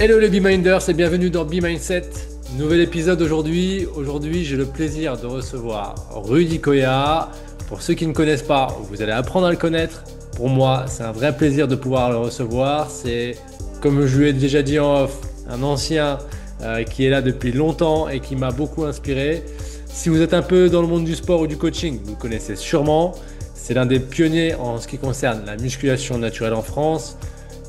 Hello les B-Minders et bienvenue dans B-Mindset. Nouvel épisode aujourd'hui. Aujourd'hui, j'ai le plaisir de recevoir Rudy Koya. Pour ceux qui ne connaissent pas, vous allez apprendre à le connaître. Pour moi, c'est un vrai plaisir de pouvoir le recevoir. C'est, comme je lui ai déjà dit en off, un ancien qui est là depuis longtemps et qui m'a beaucoup inspiré. Si vous êtes un peu dans le monde du sport ou du coaching, vous le connaissez sûrement. C'est l'un des pionniers en ce qui concerne la musculation naturelle en France,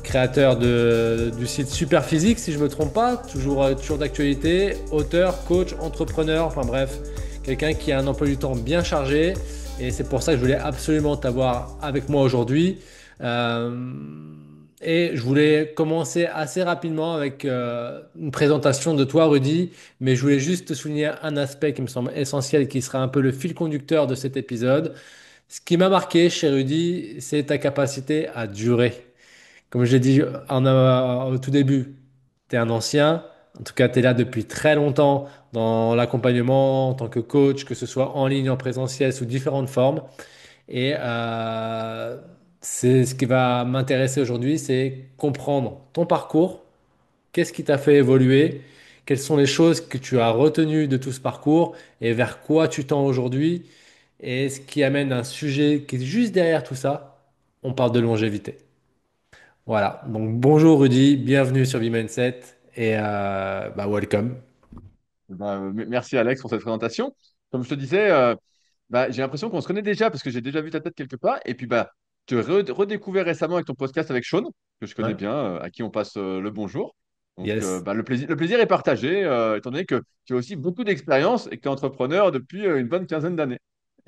créateur du site Superphysique, si je ne me trompe pas, toujours d'actualité, auteur, coach, entrepreneur, enfin bref, quelqu'un qui a un emploi du temps bien chargé. Et c'est pour ça que je voulais absolument t'avoir avec moi aujourd'hui. Euh, et je voulais commencer assez rapidement avec une présentation de toi, Rudy, mais je voulais juste te souligner un aspect qui me semble essentiel et qui sera un peu le fil conducteur de cet épisode. Ce qui m'a marqué chez Rudy, c'est ta capacité à durer. Comme je l'ai dit au tout début, tu es un ancien, en tout cas tu es là depuis très longtemps dans l'accompagnement en tant que coach, que ce soit en ligne, en présentiel, sous différentes formes. Et c'est ce qui va m'intéresser aujourd'hui, c'est comprendre ton parcours, qu'est-ce qui t'a fait évoluer, quelles sont les choses que tu as retenues de tout ce parcours et vers quoi tu tends aujourd'hui. Et ce qui amène un sujet qui est juste derrière tout ça, on parle de longévité. Voilà, donc bonjour Rudy, bienvenue sur V-Mindset et welcome. Merci Alex pour cette présentation. Comme je te disais, j'ai l'impression qu'on se connaît déjà parce que j'ai déjà vu ta tête quelque part. Et puis, je te redécouvert récemment avec ton podcast avec Sean, que je connais Ouais. bien, à qui on passe le bonjour. Donc, Yes, le plaisir est partagé, étant donné que tu as aussi beaucoup d'expérience et que tu es entrepreneur depuis une bonne quinzaine d'années.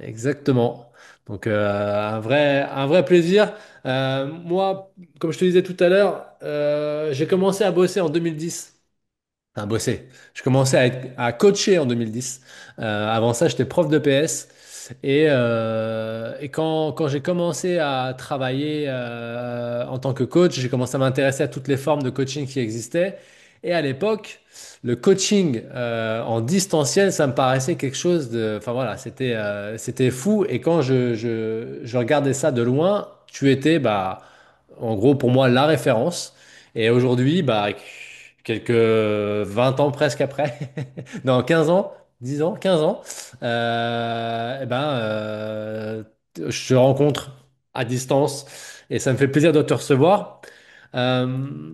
exactement. Donc un vrai plaisir. Moi, comme je te disais tout à l'heure, j'ai commencé à bosser en 2010. Enfin, bosser. Je commençais à coacher en 2010. Avant ça, j'étais prof de PS. Et quand j'ai commencé à travailler en tant que coach, j'ai commencé à m'intéresser à toutes les formes de coaching qui existaient. Et à l'époque, le coaching en distanciel, ça me paraissait quelque chose de... Enfin voilà, c'était fou. Et quand je regardais ça de loin, tu étais, bah, en gros, pour moi, la référence. Et aujourd'hui, bah, quelques 20 ans presque après, non, 15 ans, 10 ans, 15 ans, je te rencontre à distance et ça me fait plaisir de te recevoir. Euh,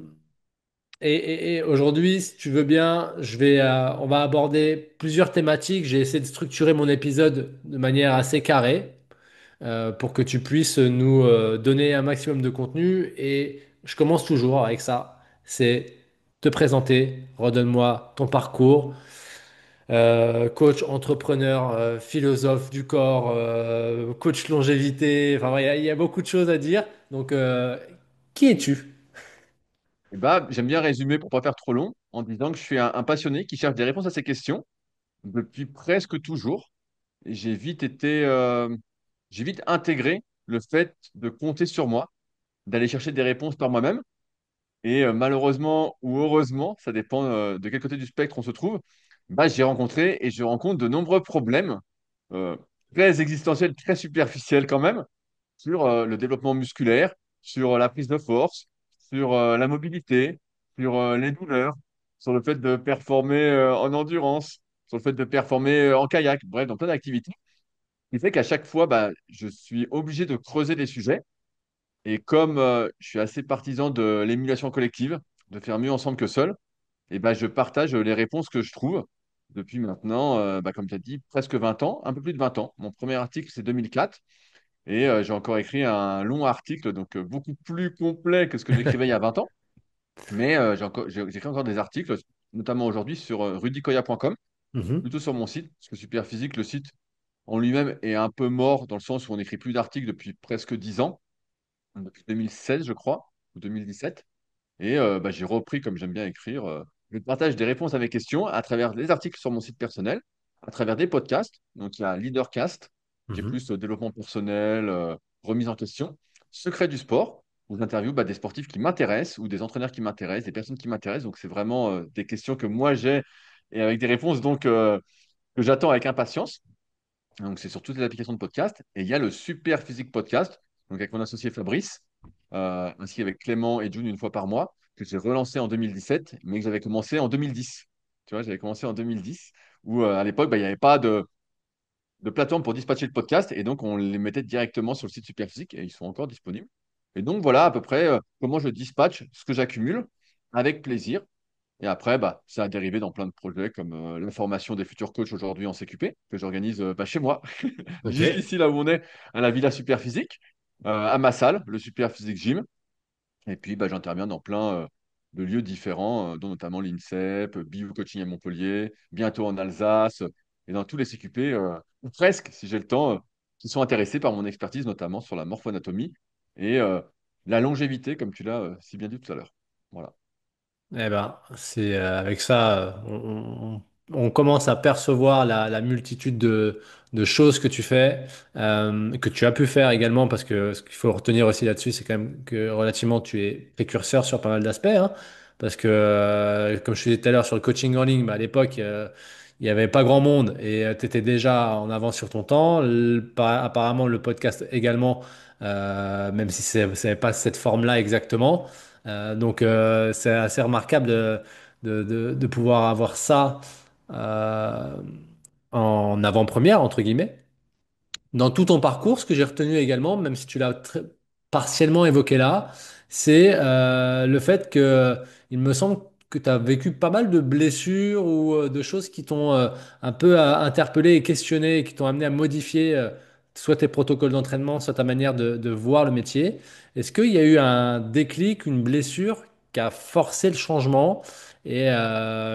et aujourd'hui, si tu veux bien, on va aborder plusieurs thématiques. J'ai essayé de structurer mon épisode de manière assez carrée pour que tu puisses nous donner un maximum de contenu. Et je commence toujours avec ça. C'est te présenter, redonne-moi ton parcours, coach, entrepreneur, philosophe du corps, coach longévité. Enfin, il y a beaucoup de choses à dire. Donc, qui es-tu? J'aime bien résumer pour pas faire trop long en disant que je suis un passionné qui cherche des réponses à ces questions depuis presque toujours. Et j'ai vite intégré le fait de compter sur moi, d'aller chercher des réponses par moi-même. Et malheureusement ou heureusement, ça dépend de quel côté du spectre on se trouve, j'ai rencontré et je rencontre de nombreux problèmes euh, très existentiels, très superficiels quand même, sur le développement musculaire, sur la prise de force, sur la mobilité, sur les douleurs, sur le fait de performer en endurance, sur le fait de performer en kayak, bref, dans plein d'activités. Ce qui fait qu'à chaque fois, je suis obligé de creuser des sujets. Et comme je suis assez partisan de l'émulation collective, de faire mieux ensemble que seul, je partage les réponses que je trouve depuis maintenant, comme tu as dit, presque 20 ans, un peu plus de 20 ans. Mon premier article, c'est 2004. Et j'ai encore écrit un long article, donc beaucoup plus complet que ce que j'écrivais il y a 20 ans. Mais j'écris encore des articles, notamment aujourd'hui sur rudykoya.com, Mhm. plutôt sur mon site, parce que Superphysique, le site en lui-même est un peu mort dans le sens où on n'écrit plus d'articles depuis presque 10 ans, depuis 2016, je crois, ou 2017. Et j'ai repris, comme j'aime bien écrire, le partage des réponses à mes questions à travers des articles sur mon site personnel, à travers des podcasts. Donc, il y a Leadercast, qui est Mhm. plus développement personnel, remise en question. Secret du sport, où j'interviewe des sportifs qui m'intéressent ou des entraîneurs qui m'intéressent, des personnes qui m'intéressent. Donc, c'est vraiment des questions que moi j'ai et avec des réponses que j'attends avec impatience. Donc, c'est sur toutes les applications de podcast. Et il y a le Super Physique Podcast, donc avec mon associé Fabrice, ainsi qu'avec Clément et June une fois par mois, que j'ai relancé en 2017, mais que j'avais commencé en 2010. Tu vois, j'avais commencé en 2010, où à l'époque, bah, il n'y avait pas de plateforme pour dispatcher le podcast, et donc on les mettait directement sur le site Superphysique, et ils sont encore disponibles. Et donc voilà à peu près comment je dispatche ce que j'accumule avec plaisir. Et après, bah, ça a dérivé dans plein de projets comme la formation des futurs coachs aujourd'hui en CQP, que j'organise bah, chez moi, Ok. juste ici là où on est, à la Villa Superphysique, à ma salle, le Superphysique Gym. Et puis, bah, j'interviens dans plein de lieux différents, dont notamment l'INSEP, Bio Coaching à Montpellier, bientôt en Alsace, et dans tous les CQP, ou presque, si j'ai le temps, qui sont intéressés par mon expertise, notamment sur la morphoanatomie et la longévité, comme tu l'as si bien dit tout à l'heure. Voilà. Eh ben, c'est avec ça, on commence à percevoir la multitude de choses que tu fais, que tu as pu faire également, parce que ce qu'il faut retenir aussi là-dessus, c'est quand même que relativement tu es précurseur sur pas mal d'aspects, hein, parce que comme je te disais tout à l'heure sur le coaching en ligne, bah, à l'époque, il n'y avait pas grand monde et tu étais déjà en avance sur ton temps. Apparemment, le podcast également, même si c'est pas cette forme-là exactement. Donc c'est assez remarquable de pouvoir avoir ça euh, en avant-première, entre guillemets. Dans tout ton parcours, ce que j'ai retenu également, même si tu l'as partiellement évoqué là, c'est le fait que il me semble que tu as vécu pas mal de blessures ou de choses qui t'ont un peu interpellé et questionné et qui t'ont amené à modifier soit tes protocoles d'entraînement, soit ta manière de voir le métier. Est-ce qu'il y a eu un déclic, une blessure qui a forcé le changement et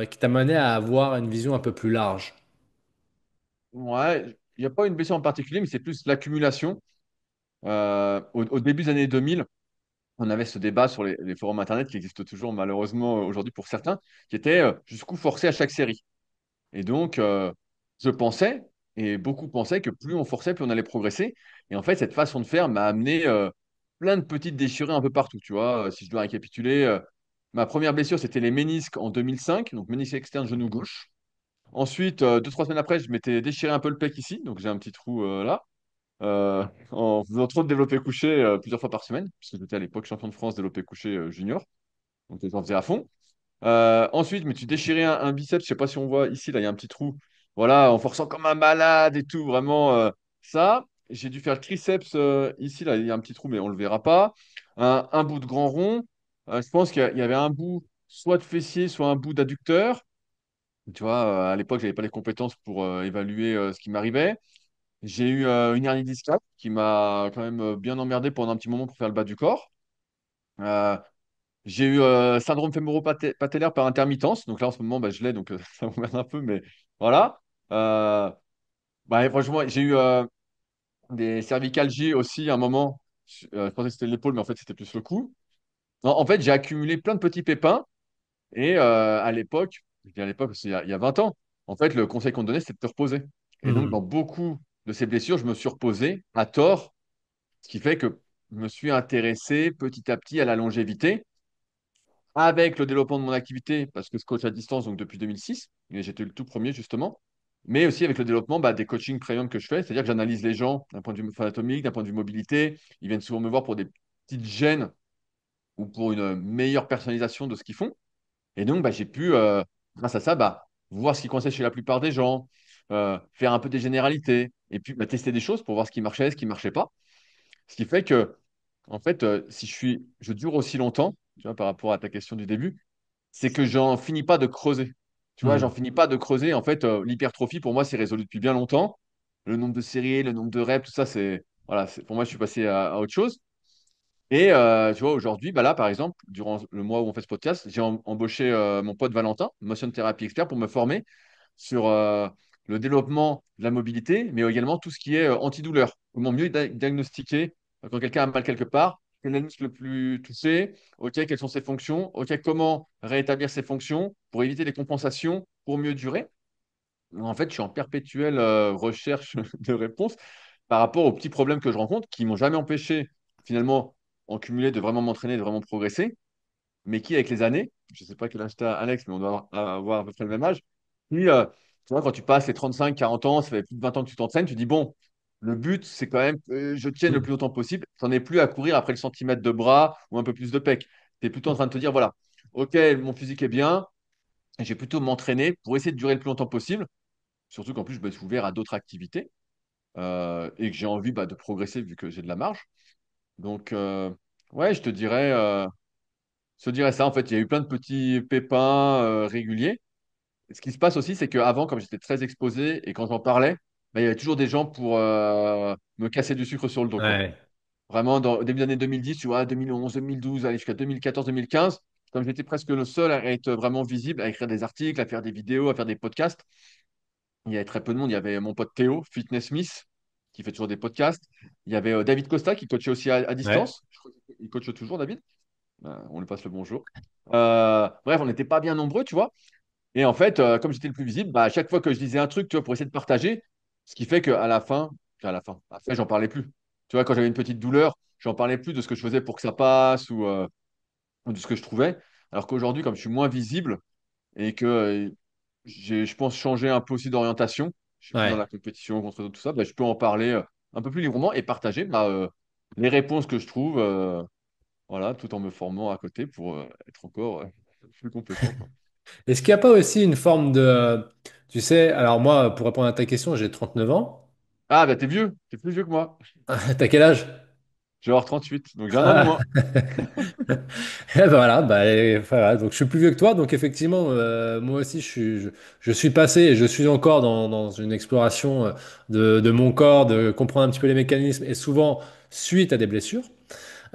qui t'a mené à avoir une vision un peu plus large? Ouais, il n'y a pas une blessure en particulier, mais c'est plus l'accumulation. Au début des années 2000, on avait ce débat sur les forums Internet qui existe toujours malheureusement aujourd'hui pour certains, qui était jusqu'où forcer à chaque série. Et donc, je pensais, et beaucoup pensaient, que plus on forçait, plus on allait progresser. Et en fait, cette façon de faire m'a amené plein de petites déchirures un peu partout. Tu vois, si je dois récapituler, ma première blessure, c'était les ménisques en 2005, donc ménisque externe genou gauche. Ensuite, 2, 3 semaines après, je m'étais déchiré un peu le pec ici, donc j'ai un petit trou là, en faisant trop de développé couché plusieurs fois par semaine, puisque j'étais à l'époque champion de France développé couché junior, donc j'en faisais à fond. Ensuite, je me suis déchiré un biceps. Je sais pas si on voit ici, là, il y a un petit trou. Voilà, en forçant comme un malade et tout. Vraiment, ça. J'ai dû faire le triceps ici, là, il y a un petit trou, mais on le verra pas. Un bout de grand rond. Je pense qu'il y avait un bout soit de fessier, soit un bout d'adducteur. Tu vois, à l'époque, j'avais pas les compétences pour évaluer ce qui m'arrivait. J'ai eu une hernie discale qui m'a quand même bien emmerdé pendant un petit moment pour faire le bas du corps. Euh, j'ai eu syndrome fémoro-patellaire par intermittence. Donc là, en ce moment, bah, je l'ai, donc ça m'emmerde un peu, mais voilà. Euh, Bah, franchement, j'ai eu des cervicalgies aussi à un moment. Je pensais que c'était l'épaule, mais en fait, c'était plus le cou. En fait, j'ai accumulé plein de petits pépins. Et à l'époque, je dis à l'époque, c'est il y a 20 ans, en fait, le conseil qu'on me donnait, c'était de te reposer. Et donc, dans Mhm. beaucoup de ces blessures, je me suis reposé à tort, ce qui fait que je me suis intéressé petit à petit à la longévité avec le développement de mon activité, parce que je coach à distance donc depuis 2006, et j'étais le tout premier justement, mais aussi avec le développement des coachings premium que je fais, c'est-à-dire que j'analyse les gens d'un point de vue anatomique, d'un point de vue mobilité, ils viennent souvent me voir pour des petites gênes ou pour une meilleure personnalisation de ce qu'ils font, et donc j'ai pu, grâce à ça, voir ce qui coinçait chez la plupart des gens, faire un peu des généralités, et puis tester des choses pour voir ce qui marchait pas, ce qui fait que, en fait, si je dure aussi longtemps, tu vois, par rapport à ta question du début, c'est que j'en finis pas de creuser. Tu vois, j'en Mhm. finis pas de creuser. En fait, l'hypertrophie, pour moi, c'est résolu depuis bien longtemps. Le nombre de séries, le nombre de reps, tout ça, voilà, pour moi, je suis passé à autre chose. Et tu vois, aujourd'hui, là, par exemple, durant le mois où on fait ce podcast, j'ai embauché mon pote Valentin, motion therapy expert, pour me former sur le développement de la mobilité, mais également tout ce qui est antidouleur. Comment mieux diagnostiquer quand quelqu'un a mal quelque part, quel est le muscle le plus touché, ok, quelles sont ses fonctions, ok, comment rétablir ses fonctions pour éviter les compensations pour mieux durer. En fait, je suis en perpétuelle recherche de réponses par rapport aux petits problèmes que je rencontre qui m'ont jamais empêché, finalement, en cumulé, de vraiment m'entraîner, de vraiment progresser, mais qui, avec les années, je ne sais pas quel âge tu as, Alex, mais on doit avoir à peu près le même âge, puis, tu vois, quand tu passes les 35, 40 ans, ça fait plus de 20 ans que tu t'entraînes, tu dis, bon, le but, c'est quand même que je tienne le plus longtemps possible. Tu n'en es plus à courir après le centimètre de bras ou un peu plus de pec. Tu es plutôt en train de te dire, voilà, ok, mon physique est bien, et je vais plutôt m'entraîner pour essayer de durer le plus longtemps possible. Surtout qu'en plus, je me suis ouvert à d'autres activités et que j'ai envie bah, de progresser vu que j'ai de la marge. Donc, ouais, je te dirais ça. En fait, il y a eu plein de petits pépins réguliers. Ce qui se passe aussi, c'est qu'avant, comme j'étais très exposé et quand j'en parlais, bah, il y avait toujours des gens pour me casser du sucre sur le dos, quoi. Ouais. Vraiment, au début des années 2010, tu vois, 2011, 2012, allez, jusqu'à 2014, 2015, comme j'étais presque le seul à être vraiment visible, à écrire des articles, à faire des vidéos, à faire des podcasts, il y avait très peu de monde. Il y avait mon pote Théo, Fitness Smith, qui fait toujours des podcasts. Il y avait David Costa, qui coachait aussi à Ouais. distance. Je crois qu'il coach toujours, David. On lui passe le bonjour. Bref, on n'était pas bien nombreux, tu vois. Et en fait, comme j'étais le plus visible, bah, à chaque fois que je disais un truc, tu vois, pour essayer de partager, ce qui fait après, j'en parlais plus. Tu vois, quand j'avais une petite douleur, j'en parlais plus de ce que je faisais pour que ça passe ou de ce que je trouvais. Alors qu'aujourd'hui, comme je suis moins visible et que j'ai, je pense, changé un peu aussi d'orientation, je suis plus dans Ouais. la compétition contre tout ça, bah, je peux en parler un peu plus librement et partager bah, les réponses que je trouve, voilà, tout en me formant à côté pour être encore plus compétent, quoi. Est-ce qu'il n'y a pas aussi une forme de... Tu sais, alors moi, pour répondre à ta question, j'ai 39 ans. Ah, bah t'es vieux, t'es plus vieux que moi. T'as quel âge? Je vais avoir 38, donc j'ai un an de moins. Et ben voilà, bah, et voilà, donc je suis plus vieux que toi, donc effectivement, moi aussi, je suis passé et je suis encore dans une exploration de mon corps, de comprendre un petit peu les mécanismes, et souvent suite à des blessures.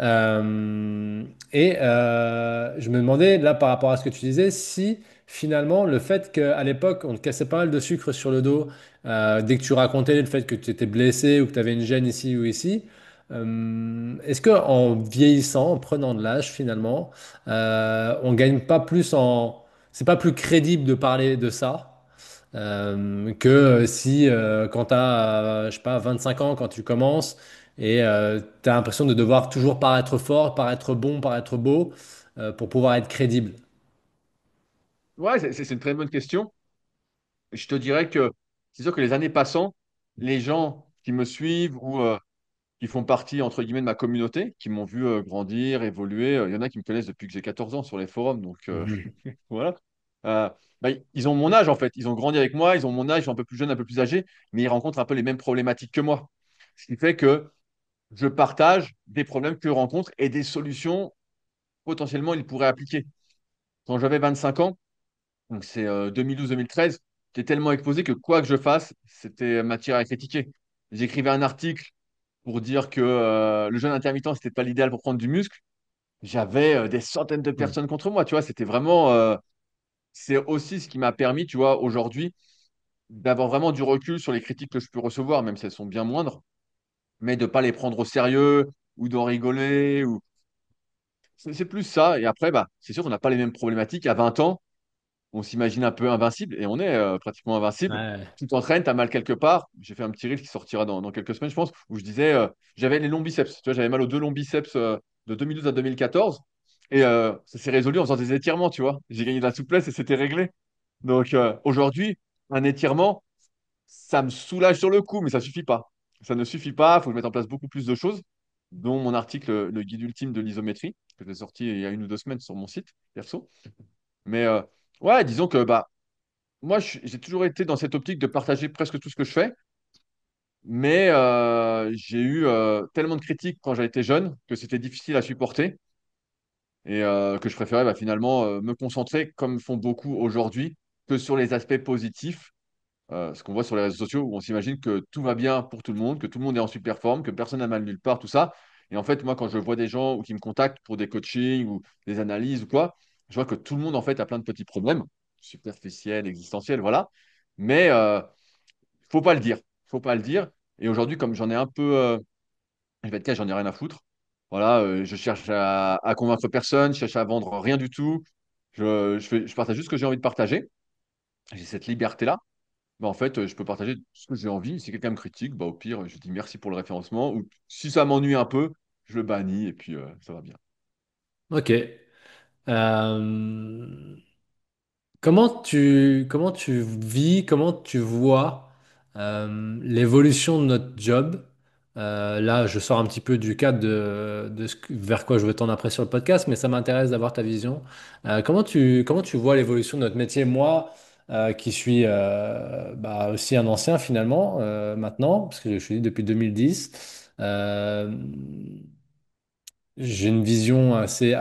Euh, je me demandais, là, par rapport à ce que tu disais, si finalement le fait qu'à l'époque, on te cassait pas mal de sucre sur le dos, dès que tu racontais le fait que tu étais blessé ou que tu avais une gêne ici ou ici, est-ce que en vieillissant, en prenant de l'âge, finalement, on gagne pas plus en... C'est pas plus crédible de parler de ça que si quand tu as, je sais pas, 25 ans, quand tu commences, et tu as l'impression de devoir toujours paraître fort, paraître bon, paraître beau, pour pouvoir être crédible. Ouais, c'est une très bonne question. Je te dirais que c'est sûr que les années passant, les gens qui me suivent ou qui font partie, entre guillemets, de ma communauté, qui m'ont vu grandir, évoluer, il y en a qui me connaissent depuis que j'ai 14 ans sur les forums, donc Mhm. voilà. Bah, ils ont mon âge en fait, ils ont grandi avec moi, ils ont mon âge, ils sont un peu plus jeunes, un peu plus âgés, mais ils rencontrent un peu les mêmes problématiques que moi. Ce qui fait que je partage des problèmes qu'ils rencontrent et des solutions potentiellement ils pourraient appliquer. Quand j'avais 25 ans, donc c'est 2012-2013, j'étais tellement exposé que quoi que je fasse, c'était matière à critiquer. J'écrivais un article pour dire que le jeûne intermittent, c'était pas l'idéal pour prendre du muscle. J'avais des centaines de Mhm. personnes contre moi, tu vois, c'était vraiment c'est aussi ce qui m'a permis, tu vois, aujourd'hui d'avoir vraiment du recul sur les critiques que je peux recevoir, même si elles sont bien moindres, mais de pas les prendre au sérieux ou d'en rigoler ou c'est plus ça. Et après, bah, c'est sûr qu'on n'a pas les mêmes problématiques. À 20 ans, on s'imagine un peu invincible et on est pratiquement invincible. Ouais. Tu t'entraînes, tu as mal quelque part. J'ai fait un petit reel qui sortira dans quelques semaines, je pense, où je disais j'avais les longs biceps. Tu vois, j'avais mal aux deux longs biceps de 2012 à 2014. Et ça s'est résolu en faisant des étirements, tu vois. J'ai gagné de la souplesse et c'était réglé. Donc aujourd'hui, un étirement, ça me soulage sur le coup, mais ça suffit pas. Ça ne suffit pas. Il faut que je mette en place beaucoup plus de choses, dont mon article, le guide ultime de l'isométrie, que j'ai sorti il y a 1 ou 2 semaines sur mon site perso. Mais ouais, disons que bah, moi, j'ai toujours été dans cette optique de partager presque tout ce que je fais, mais j'ai eu tellement de critiques quand j'étais jeune que c'était difficile à supporter et que je préférais bah, finalement me concentrer, comme font beaucoup aujourd'hui, que sur les aspects positifs. Ce qu'on voit sur les réseaux sociaux où on s'imagine que tout va bien pour tout le monde, que tout le monde est en super forme, que personne n'a mal nulle part, tout ça. Et en fait, moi, quand je vois des gens ou qui me contactent pour des coachings ou des analyses ou quoi, je vois que tout le monde, en fait, a plein de petits problèmes, superficiels, existentiels, voilà. Mais faut pas le dire. Faut pas le dire. Et aujourd'hui, comme j'en ai un peu, je vais être cash, j'en ai rien à foutre. Voilà, je cherche à convaincre personne, je cherche à vendre rien du tout. Je partage juste ce que j'ai envie de partager. J'ai cette liberté-là. Bah, en fait, je peux partager ce que j'ai envie. Si quelqu'un me critique, bah, au pire, je dis merci pour le référencement. Ou si ça m'ennuie un peu, je le bannis et puis ça va bien. Ok. Comment tu vis, comment tu vois l'évolution de notre job Là, je sors un petit peu du cadre vers quoi je veux tendre après sur le podcast, mais ça m'intéresse d'avoir ta vision. Comment tu vois l'évolution de notre métier? Moi, qui suis aussi un ancien finalement, maintenant, parce que je suis depuis 2010, euh, j'ai une vision assez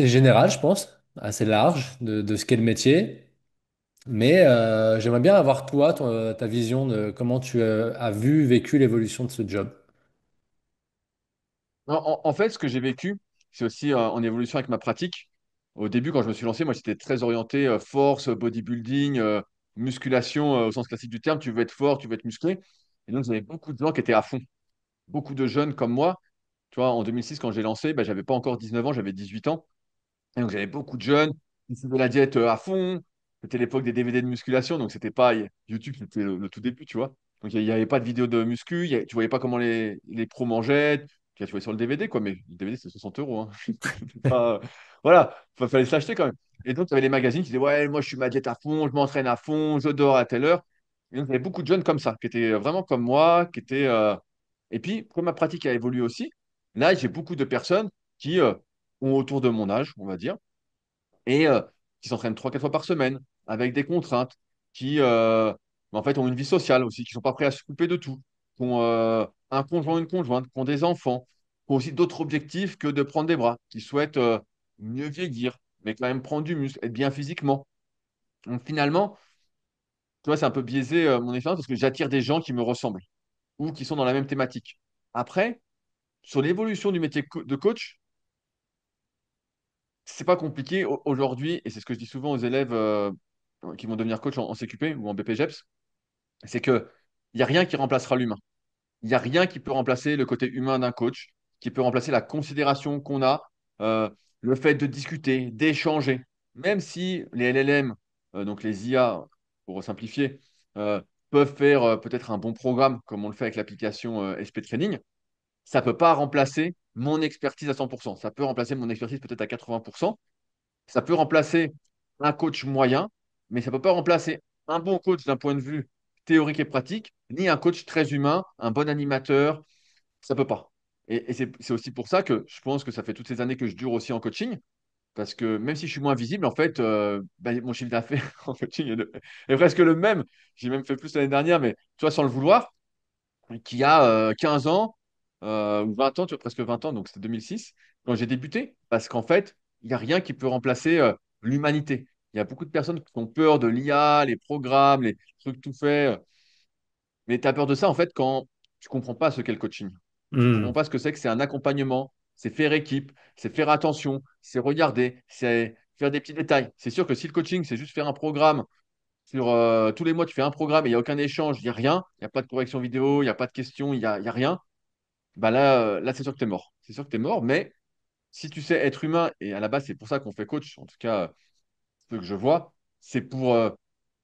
générale, je pense, assez large de ce qu'est le métier. Mais j'aimerais bien avoir ta vision de comment tu as vécu l'évolution de ce job. En fait, ce que j'ai vécu, c'est aussi en évolution avec ma pratique. Au début, quand je me suis lancé, moi, j'étais très orienté force, bodybuilding, musculation au sens classique du terme. Tu veux être fort, tu veux être musclé. Et donc, j'avais beaucoup de gens qui étaient à fond. Beaucoup de jeunes comme moi. Tu vois, en 2006, quand j'ai lancé, bah, j'avais pas encore 19 ans, j'avais 18 ans. Et donc, j'avais beaucoup de jeunes qui suivaient la diète à fond. C'était l'époque des DVD de musculation, donc c'était pas YouTube, c'était le tout début, tu vois. Donc, il n'y avait pas de vidéo de muscu, tu voyais pas comment les pros mangeaient. Tu voyais sur le DVD, quoi, mais le DVD, c'est 60 euros, hein. C'était pas- Voilà, fallait se l'acheter quand même. Et donc, tu avais les magazines qui disaient, ouais, moi, je suis ma diète à fond, je m'entraîne à fond, je dors à telle heure. Et donc, il y avait beaucoup de jeunes comme ça, qui étaient vraiment comme moi, qui étaient. Et puis, comme ma pratique a évolué aussi, là, j'ai beaucoup de personnes qui ont autour de mon âge, on va dire, et qui s'entraînent 3, 4 fois par semaine, avec des contraintes, qui en fait ont une vie sociale aussi, qui sont pas prêts à se couper de tout, qui ont un conjoint, une conjointe, qui ont des enfants, qui ont aussi d'autres objectifs que de prendre des bras, qui souhaitent mieux vieillir, mais quand même prendre du muscle, être bien physiquement. Donc finalement, tu vois, c'est un peu biaisé mon expérience parce que j'attire des gens qui me ressemblent ou qui sont dans la même thématique. Après, sur l'évolution du métier de coach, c'est pas compliqué aujourd'hui, et c'est ce que je dis souvent aux élèves qui vont devenir coach en CQP ou en BPGEPS, c'est que il n'y a rien qui remplacera l'humain. Il n'y a rien qui peut remplacer le côté humain d'un coach, qui peut remplacer la considération qu'on a, euh, le fait de discuter, d'échanger. Même si les LLM, donc les IA, pour simplifier, peuvent faire peut-être un bon programme, comme on le fait avec l'application SP Training, ça ne peut pas remplacer mon expertise à 100%. Ça peut remplacer mon expertise peut-être à 80%. Ça peut remplacer un coach moyen, mais ça ne peut pas remplacer un bon coach d'un point de vue théorique et pratique, ni un coach très humain, un bon animateur. Ça ne peut pas. Et c'est aussi pour ça que je pense que ça fait toutes ces années que je dure aussi en coaching, parce que même si je suis moins visible, en fait, mon chiffre d'affaires en coaching est presque le même. J'ai même fait plus l'année dernière, mais tu vois, sans le vouloir, qui a 15 ans ou 20 ans, tu vois, presque 20 ans, donc c'était 2006, quand j'ai débuté. Parce qu'en fait, il n'y a rien qui peut remplacer l'humanité. Il y a beaucoup de personnes qui ont peur de l'IA, les programmes, les trucs tout faits. Mais tu as peur de ça, en fait, quand tu comprends pas ce qu'est le coaching. Tu comprends Hmm. pas ce que c'est un accompagnement, c'est faire équipe, c'est faire attention, c'est regarder, c'est faire des petits détails. C'est sûr que si le coaching, c'est juste faire un programme sur tous les mois, tu fais un programme et il n'y a aucun échange, il n'y a rien, il n'y a pas de correction vidéo, il n'y a pas de questions, il y a rien, bah là, là c'est sûr que tu es mort. C'est sûr que tu es mort, mais si tu sais être humain, et à la base, c'est pour ça qu'on fait coach, en tout cas, ce que je vois, c'est pour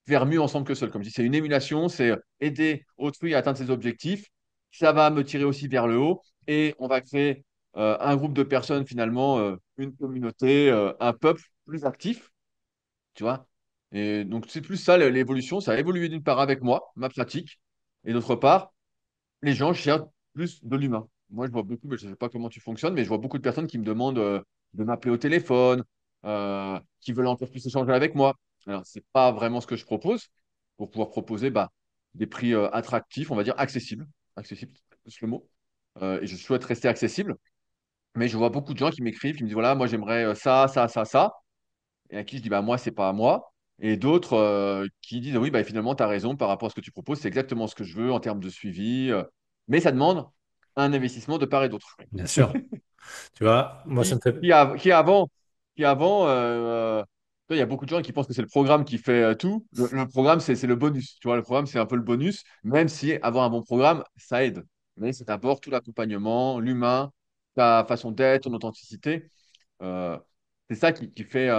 faire mieux ensemble que seul. Comme je dis, c'est une émulation, c'est aider autrui à atteindre ses objectifs. Ça va me tirer aussi vers le haut et on va créer un groupe de personnes, finalement, une communauté, un peuple plus actif, tu vois. Et donc, c'est plus ça l'évolution. Ça a évolué d'une part avec moi, ma pratique, et d'autre part, les gens cherchent plus de l'humain. Moi, je vois beaucoup, mais je ne sais pas comment tu fonctionnes, mais je vois beaucoup de personnes qui me demandent de m'appeler au téléphone, qui veulent encore plus échanger avec moi. Alors, ce n'est pas vraiment ce que je propose pour pouvoir proposer des prix attractifs, on va dire accessibles. Accessible, c'est plus le mot. Et je souhaite rester accessible. Mais je vois beaucoup de gens qui m'écrivent, qui me disent, voilà, moi, j'aimerais ça, ça, ça, ça et à qui je dis bah moi c'est pas à moi et d'autres qui disent oui bah finalement tu as raison par rapport à ce que tu proposes c'est exactement ce que je veux en termes de suivi mais ça demande un investissement de part et d'autre Bien sûr. Tu vois, moi, ça me qui, fait. qui, av- qui avant il y a beaucoup de gens qui pensent que c'est le programme qui fait tout le programme c'est le bonus tu vois le programme c'est un peu le bonus même si avoir un bon programme ça aide mais c'est d'abord tout l'accompagnement l'humain ta façon d'être ton authenticité euh, c'est ça qui fait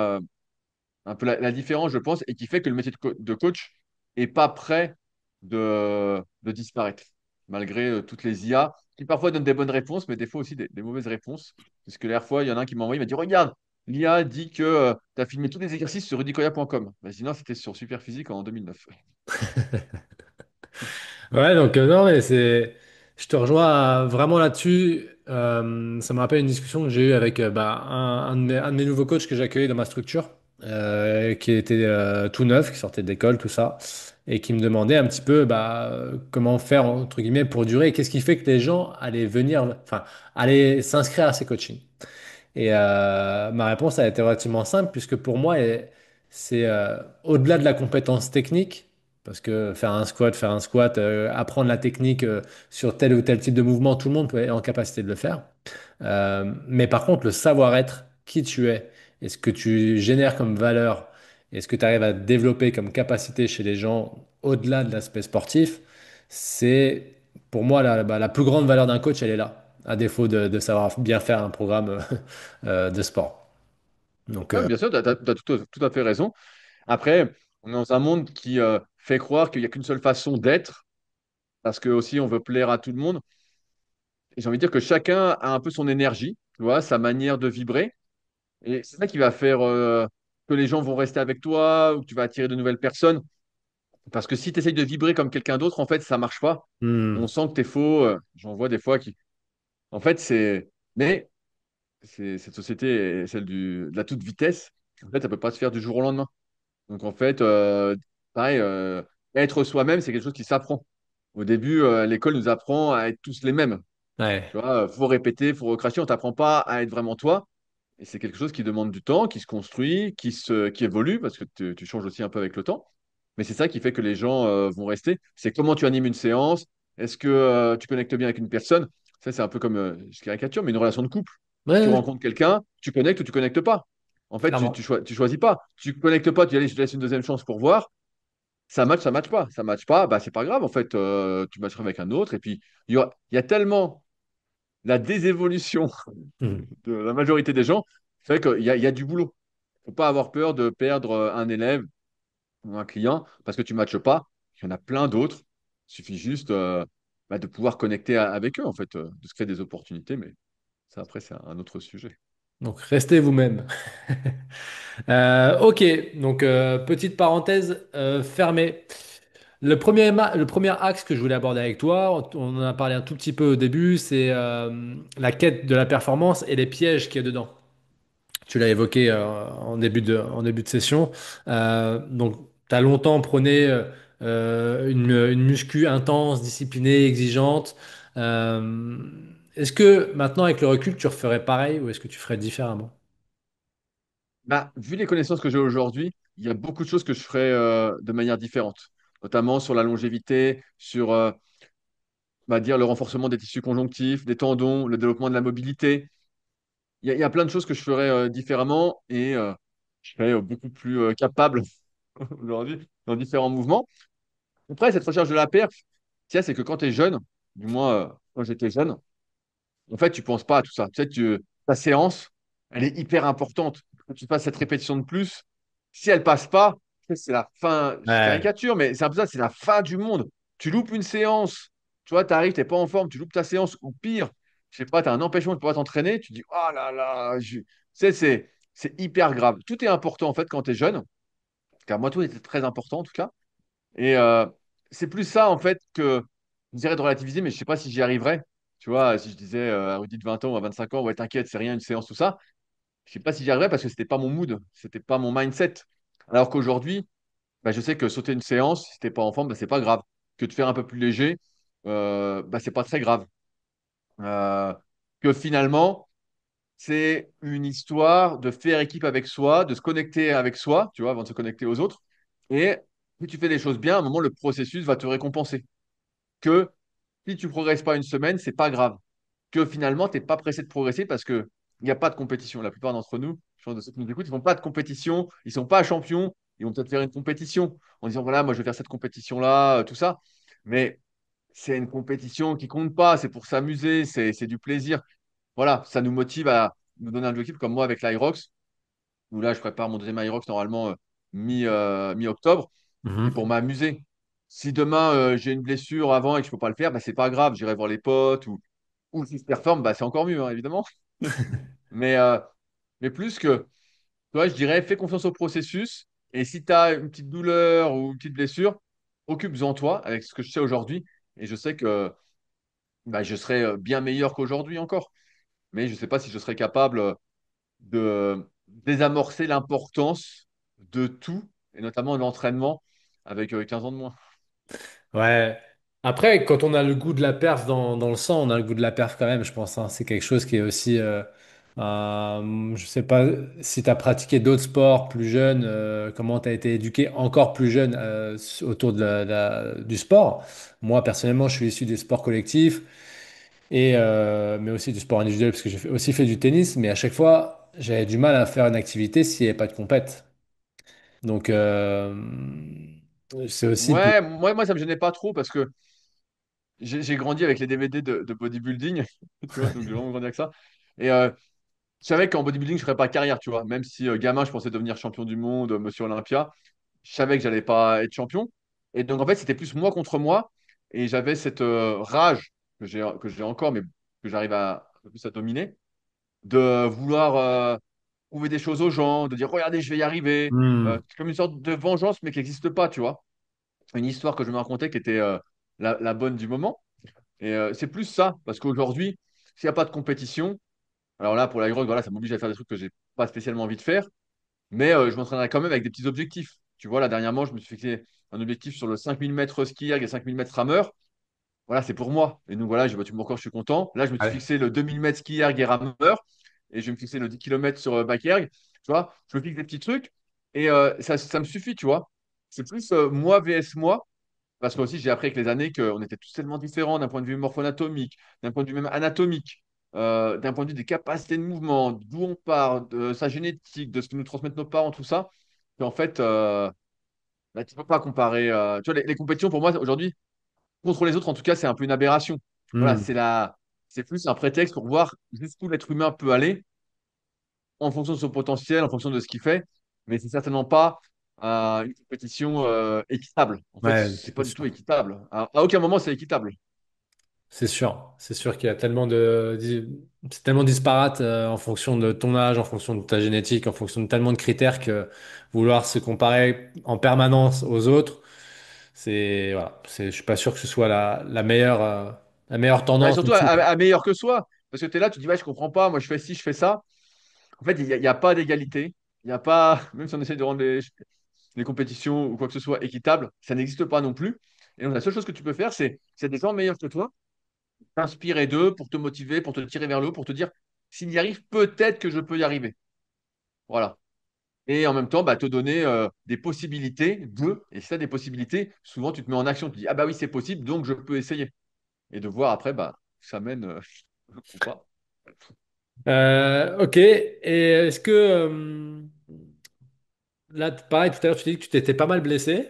un peu la différence, je pense, et qui fait que le métier de coach est pas prêt de disparaître, malgré toutes les IA, qui parfois donnent des bonnes réponses, mais des fois aussi des mauvaises réponses. Parce que la dernière fois, il y en a un qui m'a envoyé, il m'a dit, regarde, l'IA dit que tu as filmé tous les exercices sur rudicoya.com. Bah, sinon, c'était sur Superphysique en 2009. Ouais, donc non, mais je te rejoins vraiment là-dessus. Ça me rappelle une discussion que j'ai eue avec un de mes nouveaux coachs que j'ai accueilli dans ma structure, qui était tout neuf, qui sortait d'école, tout ça, et qui me demandait un petit peu comment faire, entre guillemets, pour durer, et qu'est-ce qui fait que les gens allaient venir, enfin, allaient s'inscrire à ces coachings. Et ma réponse a été relativement simple, puisque pour moi, c'est au-delà de la compétence technique, parce que faire un squat, apprendre la technique sur tel ou tel type de mouvement, tout le monde peut être en capacité de le faire. Mais par contre, le savoir-être, qui tu es, et ce que tu génères comme valeur, et ce que tu arrives à développer comme capacité chez les gens, au-delà de l'aspect sportif, c'est pour moi la plus grande valeur d'un coach, elle est là, à défaut de savoir bien faire un programme de sport. Donc, Ouais, bien sûr, tu as, tout à fait raison. Après, on est dans un monde qui fait croire qu'il n'y a qu'une seule façon d'être, parce que aussi on veut plaire à tout le monde. Et j'ai envie de dire que chacun a un peu son énergie, tu vois, sa manière de vibrer. Et c'est ça qui va faire que les gens vont rester avec toi ou que tu vas attirer de nouvelles personnes. Parce que si tu essayes de vibrer comme quelqu'un d'autre, en fait, ça marche pas. On hmm, sent que tu es faux. J'en vois des fois qui. En fait, c'est. Mais cette société est celle de la toute vitesse. En fait, ça peut pas se faire du jour au lendemain. Donc, en fait, pareil, être soi-même, c'est quelque chose qui s'apprend. Au début, l'école nous apprend à être tous les mêmes. ouais. Tu vois, faut répéter, faut recracher. On t'apprend pas à être vraiment toi. Et c'est quelque chose qui demande du temps, qui se construit, qui évolue, parce que tu changes aussi un peu avec le temps. Mais c'est ça qui fait que les gens vont rester. C'est comment tu animes une séance. Est-ce que tu connectes bien avec une personne? Ça, c'est un peu comme, je caricature, mais une relation de couple. Ouais, Tu ouais, rencontres quelqu'un, tu connectes ou tu connectes pas. En fait, clairement. tu choisis pas. Tu connectes pas, tu dis, allez, je te laisse une deuxième chance pour voir. Ça match pas. Ça match pas, bah, c'est pas grave. En fait, tu matcheras avec un autre. Et puis, il y a tellement la désévolution Hmm. de la majorité des gens fait il y a du boulot. Faut pas avoir peur de perdre un élève ou un client parce que tu ne matches pas. Il y en a plein d'autres. Il suffit juste de pouvoir connecter avec eux, en fait, de se créer des opportunités. Mais ça, après, c'est un autre sujet. Donc, restez vous-même. Ok, donc petite parenthèse fermée. Le premier axe que je voulais aborder avec toi, on en a parlé un tout petit peu au début, c'est la quête de la performance et les pièges qu'il y a dedans. Tu l'as évoqué en début de session. Donc, tu as longtemps prôné une muscu intense, disciplinée, exigeante. Euh, Est-ce que maintenant, avec le recul, tu referais pareil ou est-ce que tu ferais différemment? Bah, vu les connaissances que j'ai aujourd'hui, il y a beaucoup de choses que je ferais de manière différente, notamment sur la longévité, sur on va dire, le renforcement des tissus conjonctifs, des tendons, le développement de la mobilité. Il y a plein de choses que je ferais différemment et je serais beaucoup plus capable aujourd'hui dans différents mouvements. Après, cette recherche de la perf, tu sais, c'est que quand tu es jeune, du moins quand j'étais jeune, en fait, tu penses pas à tout ça. Tu sais, ta séance, elle est hyper importante. Quand tu fasses cette répétition de plus, si elle passe pas, tu sais, c'est la fin, je Ouais. caricature, mais c'est un peu ça, c'est la fin du monde. Tu loupes une séance, tu vois, tu arrives, tu n'es pas en forme, tu loupes ta séance, ou pire, je sais pas, tu as un empêchement de pouvoir t'entraîner, tu dis, oh là là, tu sais, c'est hyper grave. Tout est important, en fait, quand tu es jeune, car moi, tout était très important, en tout cas. Et c'est plus ça, en fait, que je dirais de relativiser, mais je sais pas si j'y arriverais. Tu vois, si je disais à Rudy de 20 ans ou à 25 ans, ouais, t'inquiète, c'est rien, une séance, tout ça, je sais pas si j'y arriverais parce que c'était pas mon mood, c'était pas mon mindset. Alors qu'aujourd'hui, bah, je sais que sauter une séance, si t'es pas en forme, bah, c'est pas grave. Que de faire un peu plus léger, c'est pas très grave. Euh, que finalement, c'est une histoire de faire équipe avec soi, de se connecter avec soi, tu vois, avant de se connecter aux autres. Et si tu fais des choses bien, à un moment, le processus va te récompenser. Que si tu progresses pas une semaine, c'est pas grave. Que finalement, tu n'es pas pressé de progresser parce qu'il n'y a pas de compétition. La plupart d'entre nous, je pense de ceux qui nous écoutent, ils font pas de compétition, ils sont pas champions, ils vont peut-être faire une compétition en disant voilà, moi je vais faire cette compétition-là, tout ça. Mais c'est une compétition qui compte pas, c'est pour s'amuser, c'est du plaisir. Voilà, ça nous motive à nous donner un objectif comme moi avec l'Irox, où là je prépare mon deuxième Irox normalement mi-octobre. C'est Mhm. pour m'amuser. Si demain j'ai une blessure avant et que je peux pas le faire, bah, c'est pas grave, j'irai voir les potes ou si je performe, bah, c'est encore mieux, hein, évidemment. Mais, euh, mais plus que, tu vois, je dirais, fais confiance au processus. Et si tu as une petite douleur ou une petite blessure, occupe-en toi avec ce que je sais aujourd'hui. Et je sais que bah, je serai bien meilleur qu'aujourd'hui encore. Mais je ne sais pas si je serai capable de désamorcer l'importance de tout, et notamment de l'entraînement, avec 15 ans de moins. Ouais. Après, quand on a le goût de la perf dans le sang, on a le goût de la perf quand même, je pense, hein. C'est quelque chose qui est aussi. Je sais pas si tu as pratiqué d'autres sports plus jeunes, comment tu as été éduqué encore plus jeune autour du sport. Moi, personnellement, je suis issu des sports collectifs, mais aussi du sport individuel, parce que aussi fait du tennis, mais à chaque fois, j'avais du mal à faire une activité s'il n'y avait pas de compète. Donc, c'est aussi. Ouais, moi, ça me gênait pas trop parce que j'ai grandi avec les DVD de bodybuilding, tu vois, donc j'ai vraiment grandi avec ça. Et je savais qu'en bodybuilding, je ferais pas carrière, tu vois. Même si gamin, je pensais devenir champion du monde, monsieur Olympia, je savais que j'allais pas être champion. Et donc, en fait, c'était plus moi contre moi. Et j'avais cette rage que j'ai encore, mais que j'arrive un peu plus à dominer, de vouloir prouver des choses aux gens, de dire, regardez, je vais y arriver. Hmm. C'est comme une sorte de vengeance, mais qui n'existe pas, tu vois. Une histoire que je me racontais qui était la bonne du moment. Et c'est plus ça, parce qu'aujourd'hui, s'il n'y a pas de compétition, alors là, pour la grotte, voilà, ça m'oblige à faire des trucs que j'ai pas spécialement envie de faire, mais je m'entraînerai quand même avec des petits objectifs. Tu vois, là, dernièrement, je me suis fixé un objectif sur le 5000 mètres ski erg et 5000 mètres rameur. Voilà, c'est pour moi. Et donc voilà, j'ai battu mon record, je suis content. Là, je me suis Ouais. fixé le 2000 mètres ski erg et rameur, et je vais me fixer le 10 km sur bike erg. Tu vois, je me fixe des petits trucs, et ça me suffit, tu vois. C'est plus moi vs moi. Parce que aussi, j'ai appris avec les années qu'on était tous tellement différents d'un point de vue morpho-anatomique, d'un point de vue même anatomique, d'un point de vue des capacités de mouvement, d'où on part, de sa génétique, de ce que nous transmettent nos parents, tout ça. En fait, bah, tu ne peux pas comparer. Tu vois, les compétitions, pour moi, aujourd'hui, contre les autres, en tout cas, c'est un peu une aberration. Voilà, Hmm. c'est plus un prétexte pour voir jusqu'où l'être humain peut aller en fonction de son potentiel, en fonction de ce qu'il fait. Mais c'est certainement pas une compétition équitable. En fait, Ouais, c'est c'est pas du tout sûr. équitable. À aucun moment, c'est équitable. C'est sûr. C'est sûr qu'il y a c'est tellement disparate en fonction de ton âge, en fonction de ta génétique, en fonction de tellement de critères que vouloir se comparer en permanence aux autres, voilà. Je suis pas sûr que ce soit la meilleure Bah, tendance. surtout à meilleur que soi. Parce que tu es là, tu dis, ouais, je comprends pas, moi je fais ci, je fais ça. En fait, il y a pas d'égalité. Il n'y a pas, même si on essaie de rendre les compétitions ou quoi que ce soit équitables, ça n'existe pas non plus. Et donc la seule chose que tu peux faire, c'est des gens meilleurs que toi, t'inspirer d'eux pour te motiver, pour te tirer vers le haut, pour te dire, s'il y arrive, peut-être que je peux y arriver. Voilà. Et en même temps, bah, te donner des possibilités et si tu as des possibilités, souvent tu te mets en action, tu dis, ah bah oui, c'est possible, donc je peux essayer. Et de voir après, bah, ça mène ou pas. Ok. Et est-ce que là, pareil, tout à l'heure, tu dis que tu t'étais pas mal blessé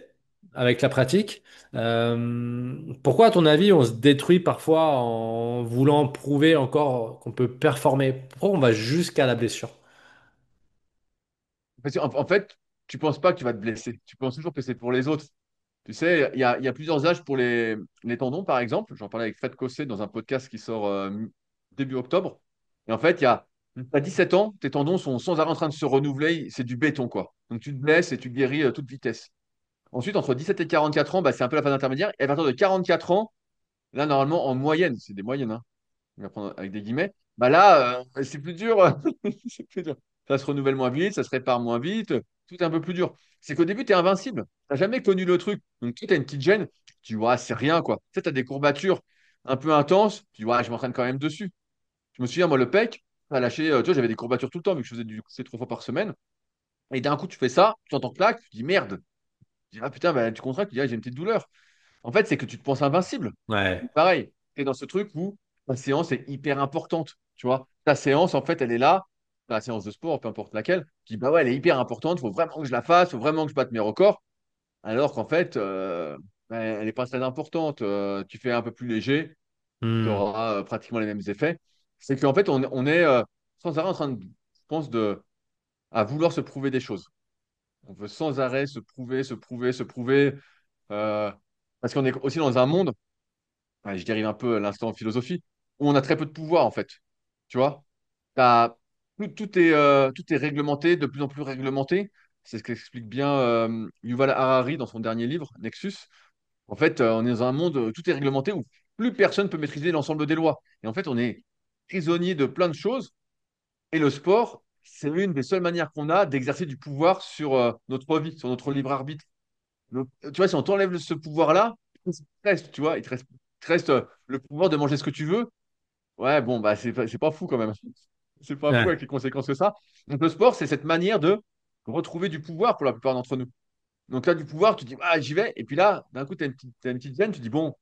avec la pratique. Pourquoi, à ton avis, on se détruit parfois en voulant prouver encore qu'on peut performer? Pourquoi on va jusqu'à la blessure? Parce qu'en fait, tu penses pas que tu vas te blesser. Tu penses toujours que c'est pour les autres. Tu sais, il y a plusieurs âges pour les tendons, par exemple. J'en parlais avec Fred Cossé dans un podcast qui sort début octobre. Et en fait, t'as 17 ans, tes tendons sont sans arrêt en train de se renouveler. C'est du béton, quoi. Donc tu te blesses et tu guéris toute vitesse. Ensuite, entre 17 et 44 ans, bah, c'est un peu la phase intermédiaire. Et à partir de 44 ans, là, normalement, en moyenne, c'est des moyennes, hein, on va prendre avec des guillemets, bah là, c'est plus dur. C'est plus dur. Ça se renouvelle moins vite, ça se répare moins vite, tout est un peu plus dur. C'est qu'au début, tu es invincible. Tu n'as jamais connu le truc. Donc, tu as une petite gêne, tu dis, ouais, c'est rien, quoi. Tu sais, tu as des courbatures un peu intenses, tu dis, ouais, je m'entraîne quand même dessus. Je me souviens, moi, le pec, a lâché, tu vois, j'avais des courbatures tout le temps, vu que je faisais du c'est 3 fois par semaine. Et d'un coup, tu fais ça, tu entends claque, tu dis, merde. Tu dis, ah putain, bah, tu contractes, tu dis, ah, j'ai une petite douleur. En fait, c'est que tu te penses invincible. Ouais. Pareil, tu es dans ce truc où ta séance est hyper importante. Tu vois, ta séance, en fait, elle est là, ta séance de sport, peu importe laquelle. Tu dis, bah ouais, elle est hyper importante, il faut vraiment que je la fasse, il faut vraiment que je batte mes records. Alors qu'en fait, bah, elle n'est pas très importante. Tu fais un peu plus léger, tu Hmm. auras pratiquement les mêmes effets. C'est qu'en fait, on est sans arrêt en train de, je pense, à vouloir se prouver des choses. On veut sans arrêt se prouver, se prouver, se prouver. euh, parce qu'on est aussi dans un monde, ouais, je dérive un peu à l'instant en philosophie, où on a très peu de pouvoir en fait. Tu vois, tout est réglementé, de plus en plus réglementé. C'est ce qu'explique bien Yuval Harari dans son dernier livre, Nexus. En fait, on est dans un monde où tout est réglementé, où plus personne peut maîtriser l'ensemble des lois. Et en fait, on est prisonnier de plein de choses. Et le sport, c'est l'une des seules manières qu'on a d'exercer du pouvoir sur notre vie, sur notre libre arbitre. Tu vois, si on t'enlève ce pouvoir-là, il te reste, tu vois, il te reste le pouvoir de manger ce que tu veux. Ouais, bon, bah, c'est pas fou quand même. C'est pas fou Ouais. avec les conséquences que ça. Donc, le sport, c'est cette manière de retrouver du pouvoir pour la plupart d'entre nous. Donc, là, du pouvoir, tu dis, ah, j'y vais. Et puis là, d'un coup, t'as une petite gêne, tu dis, bon,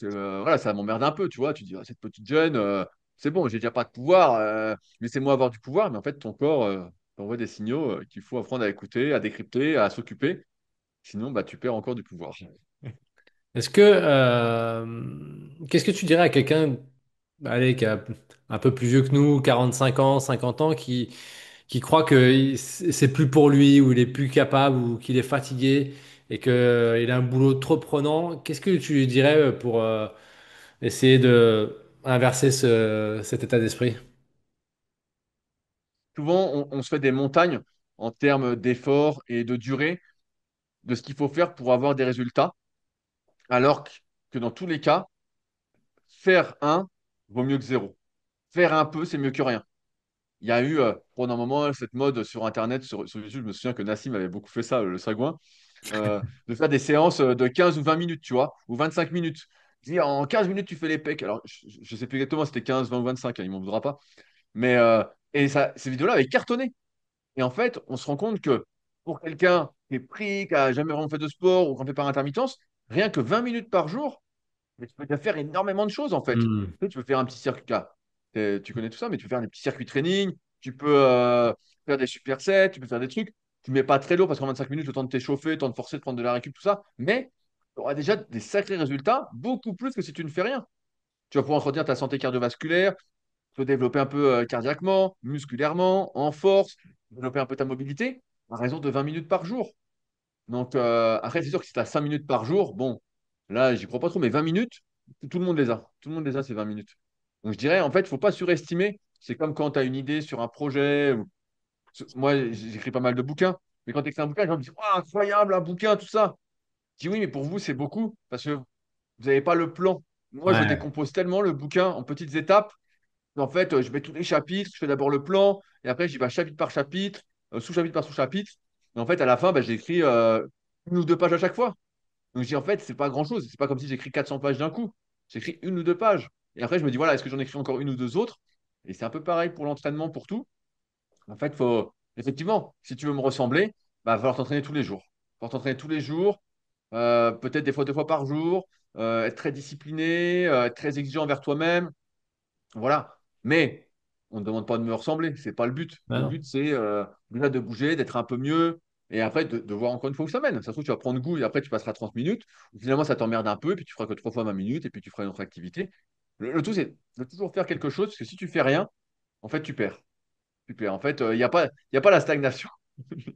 voilà, ça m'emmerde un peu, tu vois. Tu dis, ah, cette petite jeune, c'est bon, j'ai déjà pas de pouvoir, laissez-moi avoir du pouvoir. Mais en fait, ton corps t'envoie des signaux qu'il faut apprendre à écouter, à décrypter, à s'occuper. Sinon, bah, tu perds encore du pouvoir. Est-ce que, qu'est-ce que tu dirais à quelqu'un, allez, qui a un peu plus vieux que nous, 45 ans, 50 ans, qui croit que c'est plus pour lui, ou il est plus capable, ou qu'il est fatigué, et qu'il a un boulot trop prenant? Qu'est-ce que tu lui dirais pour essayer de inverser cet état d'esprit? Souvent, on se fait des montagnes en termes d'efforts et de durée de ce qu'il faut faire pour avoir des résultats, alors que dans tous les cas, faire un vaut mieux que zéro. Faire un peu, c'est mieux que rien. Il y a eu pendant un moment cette mode sur Internet, sur YouTube, je me souviens que Nassim avait beaucoup fait ça, le sagouin, de faire des séances de 15 ou 20 minutes, tu vois, ou 25 minutes. Dire en 15 minutes, tu fais les pecs. Alors, je ne sais plus exactement si c'était 15, 20 ou 25, hein, il m'en voudra pas. Mais, et ça, ces vidéos-là avaient cartonné. Et en fait, on se rend compte que pour quelqu'un qui est pris, qui n'a jamais vraiment fait de sport ou qui en fait par intermittence, rien que 20 minutes par jour, mais tu peux déjà faire énormément de choses en fait. Hmm. Tu peux faire un petit circuit, tu connais tout ça, mais tu peux faire des petits circuits training, tu peux faire des supersets, tu peux faire des trucs. Tu mets pas très lourd parce qu'en 25 minutes, le temps de t'échauffer, le temps de forcer, de prendre de la récup, tout ça. Mais tu auras déjà des sacrés résultats, beaucoup plus que si tu ne fais rien. Tu vas pouvoir entretenir ta santé cardiovasculaire, te développer un peu cardiaquement, musculairement, en force, développer un peu ta mobilité, à raison de 20 minutes par jour. Donc, après, c'est sûr que si tu as 5 minutes par jour, bon, là, j'y crois pas trop, mais 20 minutes, tout le monde les a. Tout le monde les a, ces 20 minutes. Donc, je dirais, en fait, il ne faut pas surestimer. C'est comme quand tu as une idée sur un projet. Moi, j'écris pas mal de bouquins, mais quand tu écris un bouquin, les gens me disent, oh, incroyable, un bouquin, tout ça. Je dis oui, mais pour vous, c'est beaucoup, parce que vous n'avez pas le plan. Moi, je Ouais, décompose tellement le bouquin en petites étapes. En fait, je mets tous les chapitres, je fais d'abord le plan, et après, j'y vais chapitre par chapitre, sous-chapitre par sous-chapitre. Et en fait, à la fin, bah, j'écris une ou deux pages à chaque fois. Donc, je dis, en fait, c'est pas grand-chose. C'est pas comme si j'écris 400 pages d'un coup. J'écris une ou deux pages. Et après, je me dis, voilà, est-ce que j'en écris encore une ou deux autres? Et c'est un peu pareil pour l'entraînement, pour tout. En fait, faut, effectivement, si tu veux me ressembler, bah, va falloir t'entraîner tous les jours. Va falloir t'entraîner tous les jours, peut-être des fois 2 fois par jour, être très discipliné, être très exigeant envers toi-même. Voilà. Mais on ne demande pas de me ressembler, c'est pas le but. bah Le non. but, c'est déjà de bouger, d'être un peu mieux, et après de voir encore une fois où ça mène. Ça se trouve, tu vas prendre goût et après tu passeras 30 minutes, ou finalement ça t'emmerde un peu, et puis tu feras que 3 fois 20 minutes, et puis tu feras une autre activité. Le tout, c'est de toujours faire quelque chose, parce que si tu fais rien, en fait, tu perds. Tu perds. En fait, il y a pas la stagnation.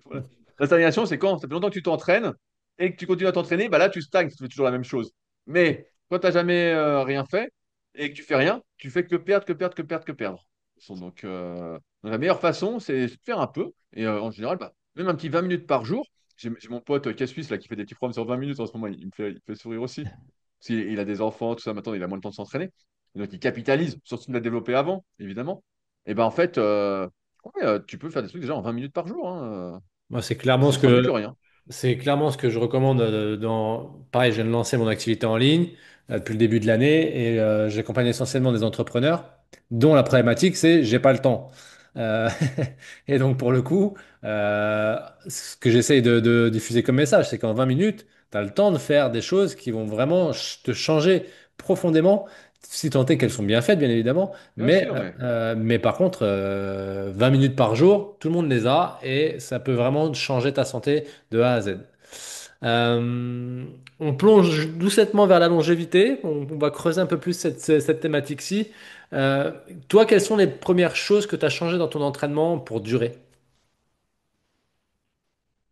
Voilà. La stagnation, c'est quand ça fait longtemps que tu t'entraînes et que tu continues à t'entraîner, bah là, tu stagnes, tu fais toujours la même chose. Mais quand tu n'as jamais rien fait et que tu fais rien, tu fais que perdre, que perdre, que perdre, que perdre. Donc, la meilleure façon, c'est de faire un peu. Et en général, bah, même un petit 20 minutes par jour. J'ai mon pote Cassus là, qui fait des petits programmes sur 20 minutes en ce moment. Il me fait sourire aussi. Parce qu'il a des enfants, tout ça. Maintenant, il a moins le temps de s'entraîner. Et donc, il capitalise sur ce qu'il a développé avant, évidemment. Et ben en fait, ouais, tu peux faire des trucs déjà en 20 minutes par jour, hein. Moi, Ce sera mieux que rien. c'est clairement ce que je recommande dans. Pareil, je viens de lancer mon activité en ligne depuis le début de l'année et j'accompagne essentiellement des entrepreneurs dont la problématique c'est j'ai pas le temps. Euh, et donc pour le coup, ce que j'essaye de diffuser comme message, c'est qu'en 20 minutes, tu as le temps de faire des choses qui vont vraiment te changer profondément, si tant est qu'elles sont bien faites, bien évidemment. Bien sûr, mais Mais par contre, 20 minutes par jour, tout le monde les a et ça peut vraiment changer ta santé de A à Z. Euh, on plonge doucettement vers la longévité. On va creuser un peu plus cette thématique-ci. Euh, Toi, quelles sont les premières choses que tu as changées dans ton entraînement pour durer?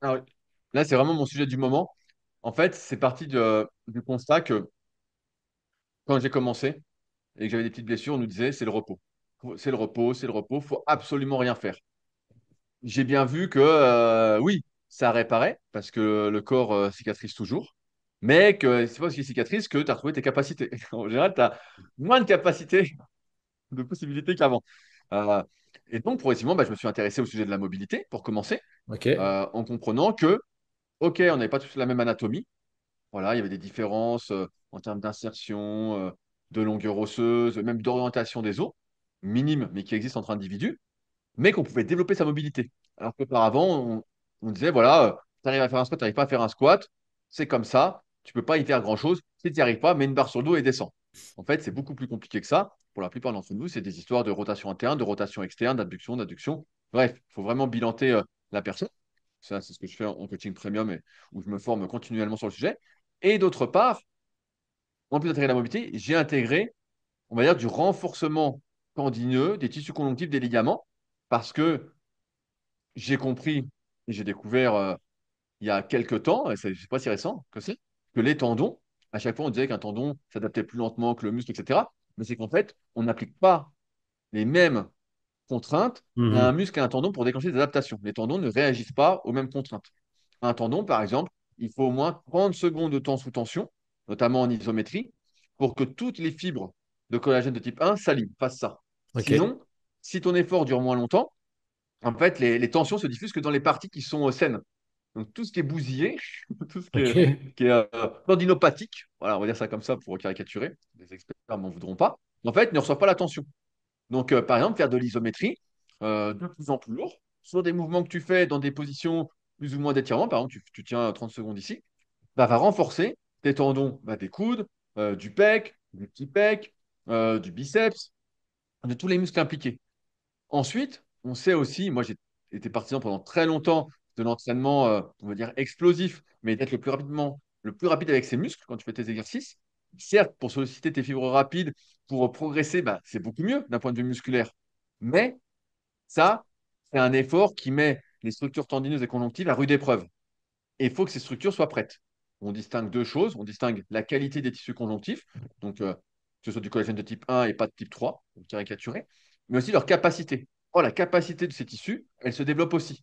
ah oui. Là, c'est vraiment mon sujet du moment. En fait, c'est parti du constat que quand j'ai commencé et que j'avais des petites blessures, on nous disait c'est le repos. C'est le repos, c'est le repos, faut absolument rien faire. J'ai bien vu que oui, ça réparait parce que le corps cicatrise toujours. mais que c'est pas parce qu'il y a cicatrice que tu as retrouvé tes capacités. En général, tu as moins de capacités, de possibilités qu'avant. Euh, et donc, progressivement, bah, je me suis intéressé au sujet de la mobilité pour commencer, Ok. en comprenant que, OK, on n'avait pas tous la même anatomie. Voilà, il y avait des différences en termes d'insertion, de longueur osseuse, même d'orientation des os, minimes, mais qui existent entre individus, mais qu'on pouvait développer sa mobilité. Alors qu'auparavant, on disait, voilà, tu arrives à faire un squat, tu n'arrives pas à faire un squat, c'est comme ça, tu peux pas y faire grand-chose. Si tu n'y arrives pas, mets une barre sur le dos et descends. En fait, c'est beaucoup plus compliqué que ça. Pour la plupart d'entre nous, c'est des histoires de rotation interne, de rotation externe, d'abduction, d'adduction. Bref, il faut vraiment bilanter la personne. Ça, c'est ce que je fais en coaching premium et où je me forme continuellement sur le sujet. Et d'autre part, en plus d'intégrer la mobilité, j'ai intégré, on va dire, du renforcement tendineux des tissus conjonctifs des ligaments parce que j'ai compris et j'ai découvert il y a quelques temps, et c'est pas si récent que c'est, que les tendons, à chaque fois on disait qu'un tendon s'adaptait plus lentement que le muscle, etc. Mais c'est qu'en fait, on n'applique pas les mêmes contraintes à un Mhm. muscle et à un tendon pour déclencher des adaptations. Les tendons ne réagissent pas aux mêmes contraintes. Un tendon, par exemple, il faut au moins 30 secondes de temps sous tension, notamment en isométrie, pour que toutes les fibres de collagène de type 1 s'alignent, fassent ça. Ok. Sinon, si ton effort dure moins longtemps, en fait, les tensions se diffusent que dans les parties qui sont saines. Donc, tout ce qui est bousillé, tout ce Ok. qui est tendinopathique, voilà, on va dire ça comme ça pour caricaturer, les experts ne m'en voudront pas, en fait, ne reçoit pas la tension. Donc, par exemple, faire de l'isométrie de plus en plus lourd, sur des mouvements que tu fais dans des positions plus ou moins d'étirement, par exemple, tu tiens 30 secondes ici, bah, va renforcer tes tendons bah, des coudes, du pec, du petit pec, du biceps, de tous les muscles impliqués. Ensuite, on sait aussi, moi j'ai été partisan pendant très longtemps de l'entraînement, on va dire explosif, mais d'être le plus rapide avec ses muscles quand tu fais tes exercices. Certes, pour solliciter tes fibres rapides, pour progresser, bah, c'est beaucoup mieux d'un point de vue musculaire. Mais ça, c'est un effort qui met les structures tendineuses et conjonctives à rude épreuve. Et il faut que ces structures soient prêtes. On distingue deux choses. On distingue la qualité des tissus conjonctifs, donc que ce soit du collagène de type 1 et pas de type 3, pour caricaturer, mais aussi leur capacité. Oh, la capacité de ces tissus, elle se développe aussi.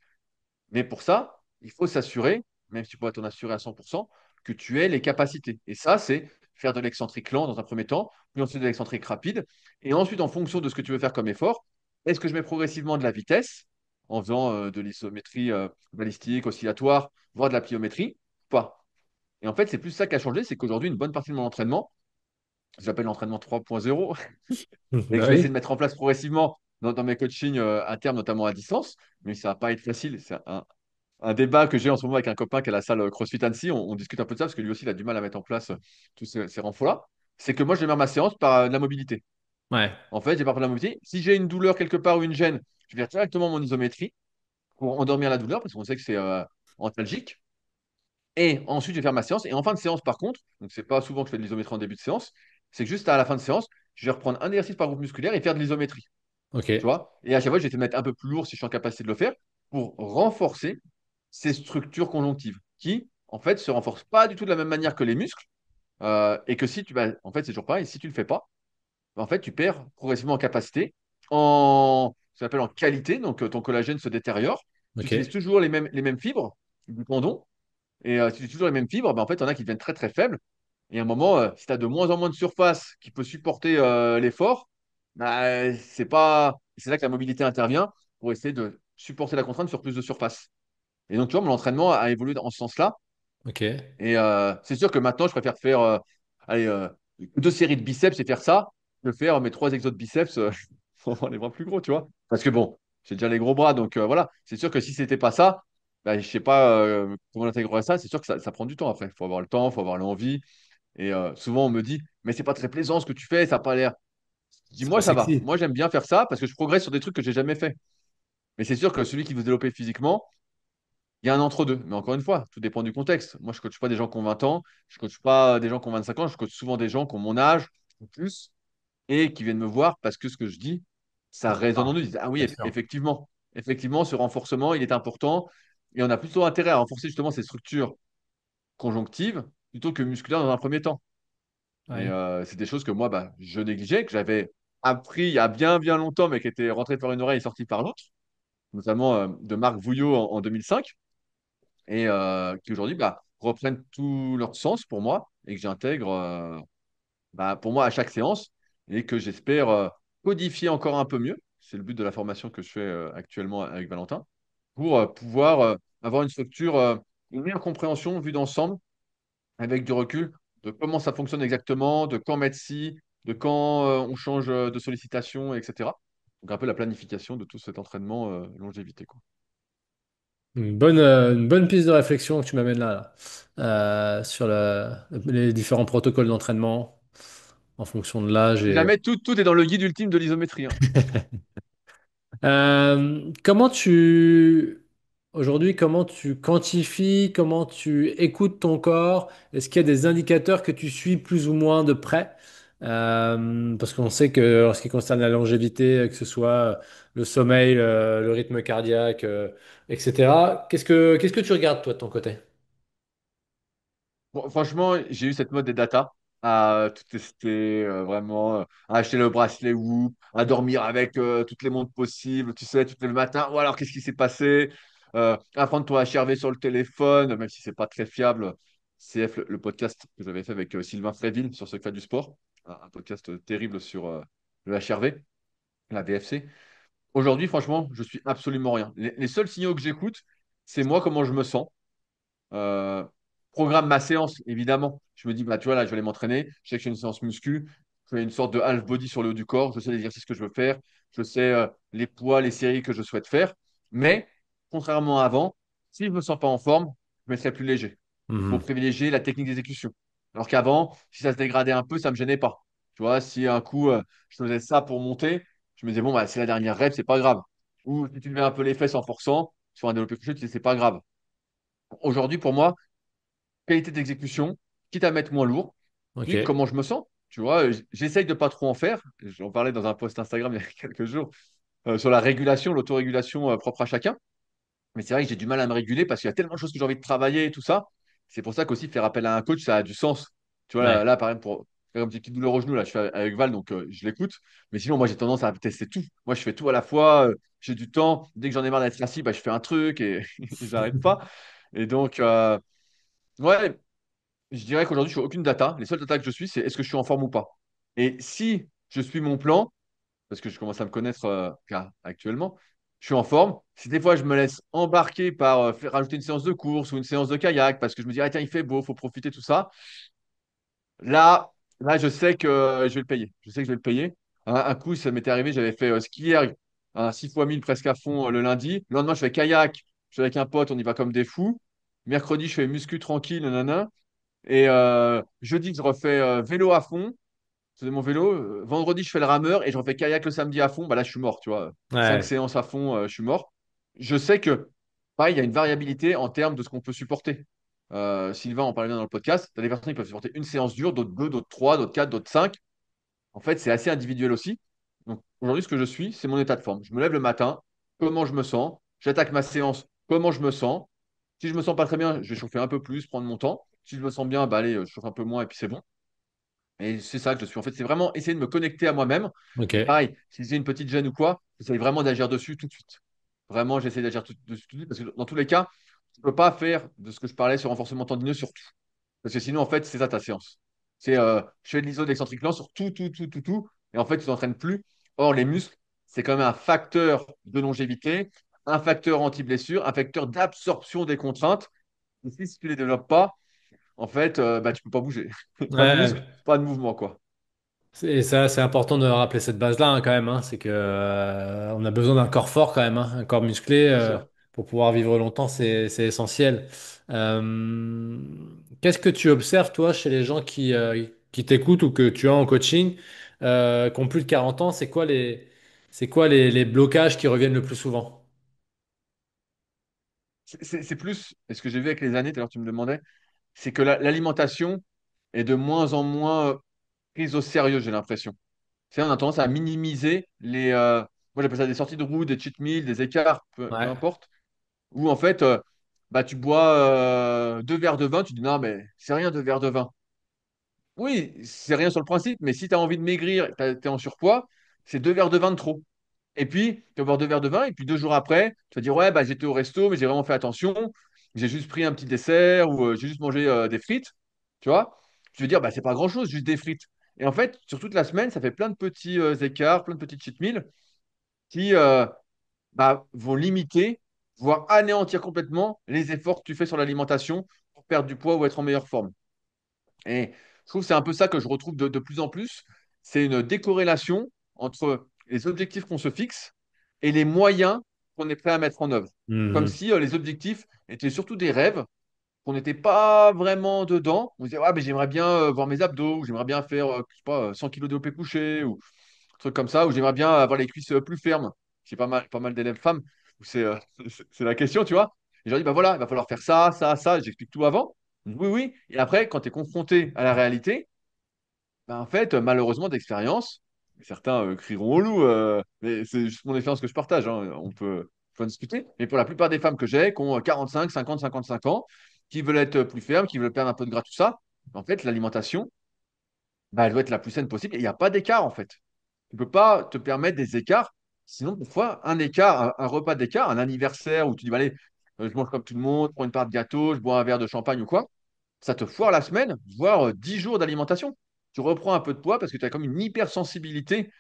Mais pour ça, il faut s'assurer, même si tu pourrais t'en assurer à 100%, que tu aies les capacités. Et ça, c'est faire de l'excentrique lent dans un premier temps, puis ensuite de l'excentrique rapide. Et ensuite, en fonction de ce que tu veux faire comme effort, est-ce que je mets progressivement de la vitesse en faisant de l'isométrie balistique, oscillatoire, voire de la pliométrie, ou pas. Et en fait, c'est plus ça qui a changé, c'est qu'aujourd'hui, une bonne partie de mon entraînement, j'appelle l'entraînement 3.0, et que Bah je vais essayer de oui. mettre en place progressivement dans mes coachings à terme, notamment à distance, mais ça va pas être facile. C'est un débat que j'ai en ce moment avec un copain qui a la salle CrossFit Annecy. On discute un peu de ça parce que lui aussi, il a du mal à mettre en place tous ces renforts-là. C'est que moi, je démarre ma séance par de la mobilité. Ouais. En fait, j'ai pas par de la mobilité. Si j'ai une douleur quelque part ou une gêne, je vais faire directement mon isométrie pour endormir la douleur parce qu'on sait que c'est antalgique. Et ensuite, je vais faire ma séance. Et en fin de séance, par contre, donc c'est pas souvent que je fais de l'isométrie en début de séance, c'est que juste à la fin de séance, je vais reprendre un exercice par groupe musculaire et faire de l'isométrie. Ok. Tu vois? Et à chaque fois, je vais essayer de mettre un peu plus lourd si je suis en capacité de le faire pour renforcer ces structures conjonctives qui, en fait, se renforcent pas du tout de la même manière que les muscles. Et que si tu vas, en fait, c'est toujours pareil, si tu le fais pas, en fait, tu perds progressivement en capacité, ça s'appelle en qualité, donc ton collagène se détériore. Tu Ok. utilises toujours les mêmes fibres du tendon, et si tu utilises toujours les mêmes fibres, ben, en fait, il y en a qui deviennent très très faibles. Et à un moment, si tu as de moins en moins de surface qui peut supporter l'effort, bah, c'est là que la mobilité intervient pour essayer de supporter la contrainte sur plus de surface. Et donc, tu vois, mon entraînement a évolué en ce sens-là. Ok. Et c'est sûr que maintenant, je préfère faire allez, deux séries de biceps et faire ça que faire mes trois exos de biceps pour avoir les bras plus gros, tu vois. Parce que bon, j'ai déjà les gros bras, donc voilà. C'est sûr que si c'était pas ça, bah, je sais pas comment on intégrerait ça. C'est sûr que ça prend du temps après. Il faut avoir le temps, il faut avoir l'envie. Et souvent, on me dit, mais c'est pas très plaisant ce que tu fais, ça n'a pas l'air. Je dis, C'est pas moi, ça va. sexy. Moi, j'aime bien faire ça parce que je progresse sur des trucs que j'ai jamais fait. Mais c'est sûr que celui qui veut se développer physiquement, il y a un entre-deux. Mais encore une fois, tout dépend du contexte. Moi, je ne coach pas des gens qui ont 20 ans, je ne coach pas des gens qui ont 25 ans, je coach souvent des gens qui ont mon âge ou plus et qui viennent me voir parce que ce que je dis, ça résonne en eux. Ils disent, ah oui, Bien sûr. effectivement, ce renforcement, il est important et on a plutôt intérêt à renforcer justement ces structures conjonctives plutôt que musculaires dans un premier temps. Et Ouais. c'est des choses que moi, bah, je négligeais, que j'avais appris il y a bien, bien longtemps, mais qui étaient rentrées par une oreille et sorties par l'autre, notamment de Marc Vouillot en 2005 et qui aujourd'hui, bah, reprennent tout leur sens pour moi et que j'intègre pour moi à chaque séance et que j'espère codifier encore un peu mieux. C'est le but de la formation que je fais actuellement avec Valentin pour pouvoir avoir une structure, une meilleure compréhension vue d'ensemble avec du recul de comment ça fonctionne exactement, de quand mettre ci, de quand on change de sollicitation, etc. Donc un peu la planification de tout cet entraînement longévité, quoi. Une bonne piste de réflexion que tu m'amènes là, sur les différents protocoles d'entraînement en fonction de l'âge Si et jamais tout est dans le guide ultime de l'isométrie, hein. Comment aujourd'hui, comment tu quantifies, comment tu écoutes ton corps? Est-ce qu'il y a des indicateurs que tu suis plus ou moins de près? Parce qu'on sait que en ce qui concerne la longévité, que ce soit le sommeil, le rythme cardiaque, etc. Qu'est-ce que tu regardes toi de ton côté? Bon, franchement, j'ai eu cette mode des data à tout tester, vraiment, à acheter le bracelet Whoop, à dormir avec toutes les montres possibles, tu sais, tous les matins. Ou alors, qu'est-ce qui s'est passé? À prendre ton HRV sur le téléphone, même si c'est pas très fiable. CF, le podcast que j'avais fait avec Sylvain Fréville sur Secret du Sport, un podcast terrible sur le HRV, la VFC. Aujourd'hui, franchement, je suis absolument rien. Les seuls signaux que j'écoute, c'est moi, comment je me sens. Euh, Programme ma séance, évidemment. Je me dis, bah, tu vois, là, je vais aller m'entraîner. Je sais que j'ai une séance muscu. Je fais une sorte de half body sur le haut du corps. Je sais les exercices que je veux faire. Je sais les poids, les séries que je souhaite faire. Mais, contrairement à avant, si je ne me sens pas en forme, je me serai plus léger pour Mhm. privilégier la technique d'exécution. Alors qu'avant, si ça se dégradait un peu, ça ne me gênait pas. Tu vois, si un coup, je faisais ça pour monter, je me disais, bon, bah, c'est la dernière rep, c'est pas grave. Ou si tu levais un peu les fesses en forçant sur un développé couché, tu dis, c'est pas grave. Aujourd'hui, pour moi, qualité d'exécution, quitte à mettre moins lourd, Ok. puis comment je me sens. Tu vois, j'essaye de pas trop en faire. J'en parlais dans un post Instagram il y a quelques jours sur la régulation, l'autorégulation propre à chacun. Mais c'est vrai que j'ai du mal à me réguler parce qu'il y a tellement de choses que j'ai envie de travailler et tout ça. C'est pour ça qu'aussi faire appel à un coach, ça a du sens. Tu vois, Ouais. là, par exemple, pour faire une petite douleur au genou, là, je fais avec Val, donc je l'écoute. Mais sinon, moi, j'ai tendance à tester tout. Moi, je fais tout à la fois. J'ai du temps. Dès que j'en ai marre d'être assis, bah, je fais un truc et j'arrête pas. Et donc, ouais, je dirais qu'aujourd'hui, je suis aucune data. Les seules data que je suis, c'est est-ce que je suis en forme ou pas. Et si je suis mon plan, parce que je commence à me connaître actuellement, je suis en forme. Si des fois je me laisse embarquer par rajouter une séance de course ou une séance de kayak, parce que je me dis, ah tiens, il fait beau, faut profiter, tout ça, là, je sais que je vais le payer. Je sais que je vais le payer. Un coup, ça m'était arrivé, j'avais fait ski erg, un 6 fois 1000 presque à fond le lundi. Le lendemain, je fais kayak. Je suis avec un pote, on y va comme des fous. Mercredi, je fais muscu tranquille, nanana. Et jeudi, je refais vélo à fond. Je faisais mon vélo. Vendredi, je fais le rameur et je refais kayak le samedi à fond. Bah là, je suis mort, tu vois. 5 Ouais. séances à fond, je suis mort. Je sais que, pareil, il y a une variabilité en termes de ce qu'on peut supporter. Sylvain en parlait bien dans le podcast. Tu as des personnes qui peuvent supporter une séance dure, d'autres deux, d'autres trois, d'autres quatre, d'autres cinq. En fait, c'est assez individuel aussi. Donc aujourd'hui, ce que je suis, c'est mon état de forme. Je me lève le matin, comment je me sens. J'attaque ma séance, comment je me sens. Si je me sens pas très bien, je vais chauffer un peu plus, prendre mon temps. Si je me sens bien, bah allez, je chauffe un peu moins et puis c'est bon. Et c'est ça que je suis. En fait, c'est vraiment essayer de me connecter à moi-même. Et Ok. pareil, si j'ai une petite gêne ou quoi, j'essaie vraiment d'agir dessus tout de suite. Vraiment, j'essaie d'agir dessus tout de suite parce que dans tous les cas, tu ne peux pas faire de ce que je parlais sur renforcement tendineux sur tout. Parce que sinon, en fait, c'est ça ta séance. C'est je fais de l'iso de l'excentrique lent sur tout, tout, tout, tout, tout. Et en fait, tu t'entraînes plus. Or, les muscles, c'est quand même un facteur de longévité, un facteur anti-blessure, un facteur d'absorption des contraintes. Et si tu ne les développes pas, en fait, bah, tu peux pas bouger. Pas de Ouais. muscle, pas de mouvement, quoi. Et ça, c'est important de rappeler cette base-là hein, quand même. C'est que on a besoin d'un corps fort quand même, un corps musclé Bien sûr. pour pouvoir vivre longtemps, c'est essentiel. Euh, Qu'est-ce que tu observes toi chez les gens qui t'écoutent ou que tu as en coaching, qui ont plus de 40 ans? C'est quoi les blocages qui reviennent le plus souvent? C'est plus, et ce que j'ai vu avec les années, tout à l'heure tu me demandais, c'est que l'alimentation est de moins en moins prise au sérieux, j'ai l'impression. Tu sais, on a tendance à minimiser moi j'appelle ça des sorties de route, des cheat meals, des écarts, peu Ouais, importe, où en fait, bah, tu bois 2 verres de vin, tu dis non, mais c'est rien 2 verres de vin. Oui, c'est rien sur le principe, mais si tu as envie de maigrir, tu es en surpoids, c'est 2 verres de vin de trop. Et puis, tu vas boire 2 verres de vin, et puis 2 jours après, tu vas dire, ouais, bah, j'étais au resto, mais j'ai vraiment fait attention. j'ai juste pris un petit dessert ou j'ai juste mangé des frites, tu vois, je veux dire, bah, c'est pas grand-chose, juste des frites. Et en fait, sur toute la semaine, ça fait plein de petits écarts, plein de petites cheat meals qui bah, vont limiter, voire anéantir complètement les efforts que tu fais sur l'alimentation pour perdre du poids ou être en meilleure forme. Et je trouve que c'est un peu ça que je retrouve de plus en plus. C'est une décorrélation entre les objectifs qu'on se fixe et les moyens qu'on est prêt à mettre en œuvre. Comme Mhm. si les objectifs étaient surtout des rêves, qu'on n'était pas vraiment dedans. On se disait, ah, mais j'aimerais bien voir mes abdos, ou j'aimerais bien faire je sais pas, 100 kilos de développé couché, ou un truc comme ça, ou j'aimerais bien avoir les cuisses plus fermes. J'ai pas mal d'élèves femmes où c'est c'est la question, tu vois. Et je leur dis, bah voilà, il va falloir faire ça, ça, ça. J'explique tout avant. Ils disent, oui, oui. Et après, quand tu es confronté à la réalité, bah, en fait, malheureusement, d'expérience, certains crieront au loup, mais c'est juste mon expérience que je partage, hein, on peut en discuter. Mais pour la plupart des femmes que j'ai, qui ont 45, 50, 55 ans, qui veulent être plus fermes, qui veulent perdre un peu de gras, tout ça, en fait, l'alimentation, bah, elle doit être la plus saine possible. Et il n'y a pas d'écart, en fait. Tu ne peux pas te permettre des écarts. Sinon, parfois, un écart, un repas d'écart, un anniversaire où tu dis, bah, allez, je mange comme tout le monde, prends une part de gâteau, je bois un verre de champagne ou quoi, ça te foire la semaine, voire 10 jours d'alimentation. Tu reprends un peu de poids parce que tu as comme une hypersensibilité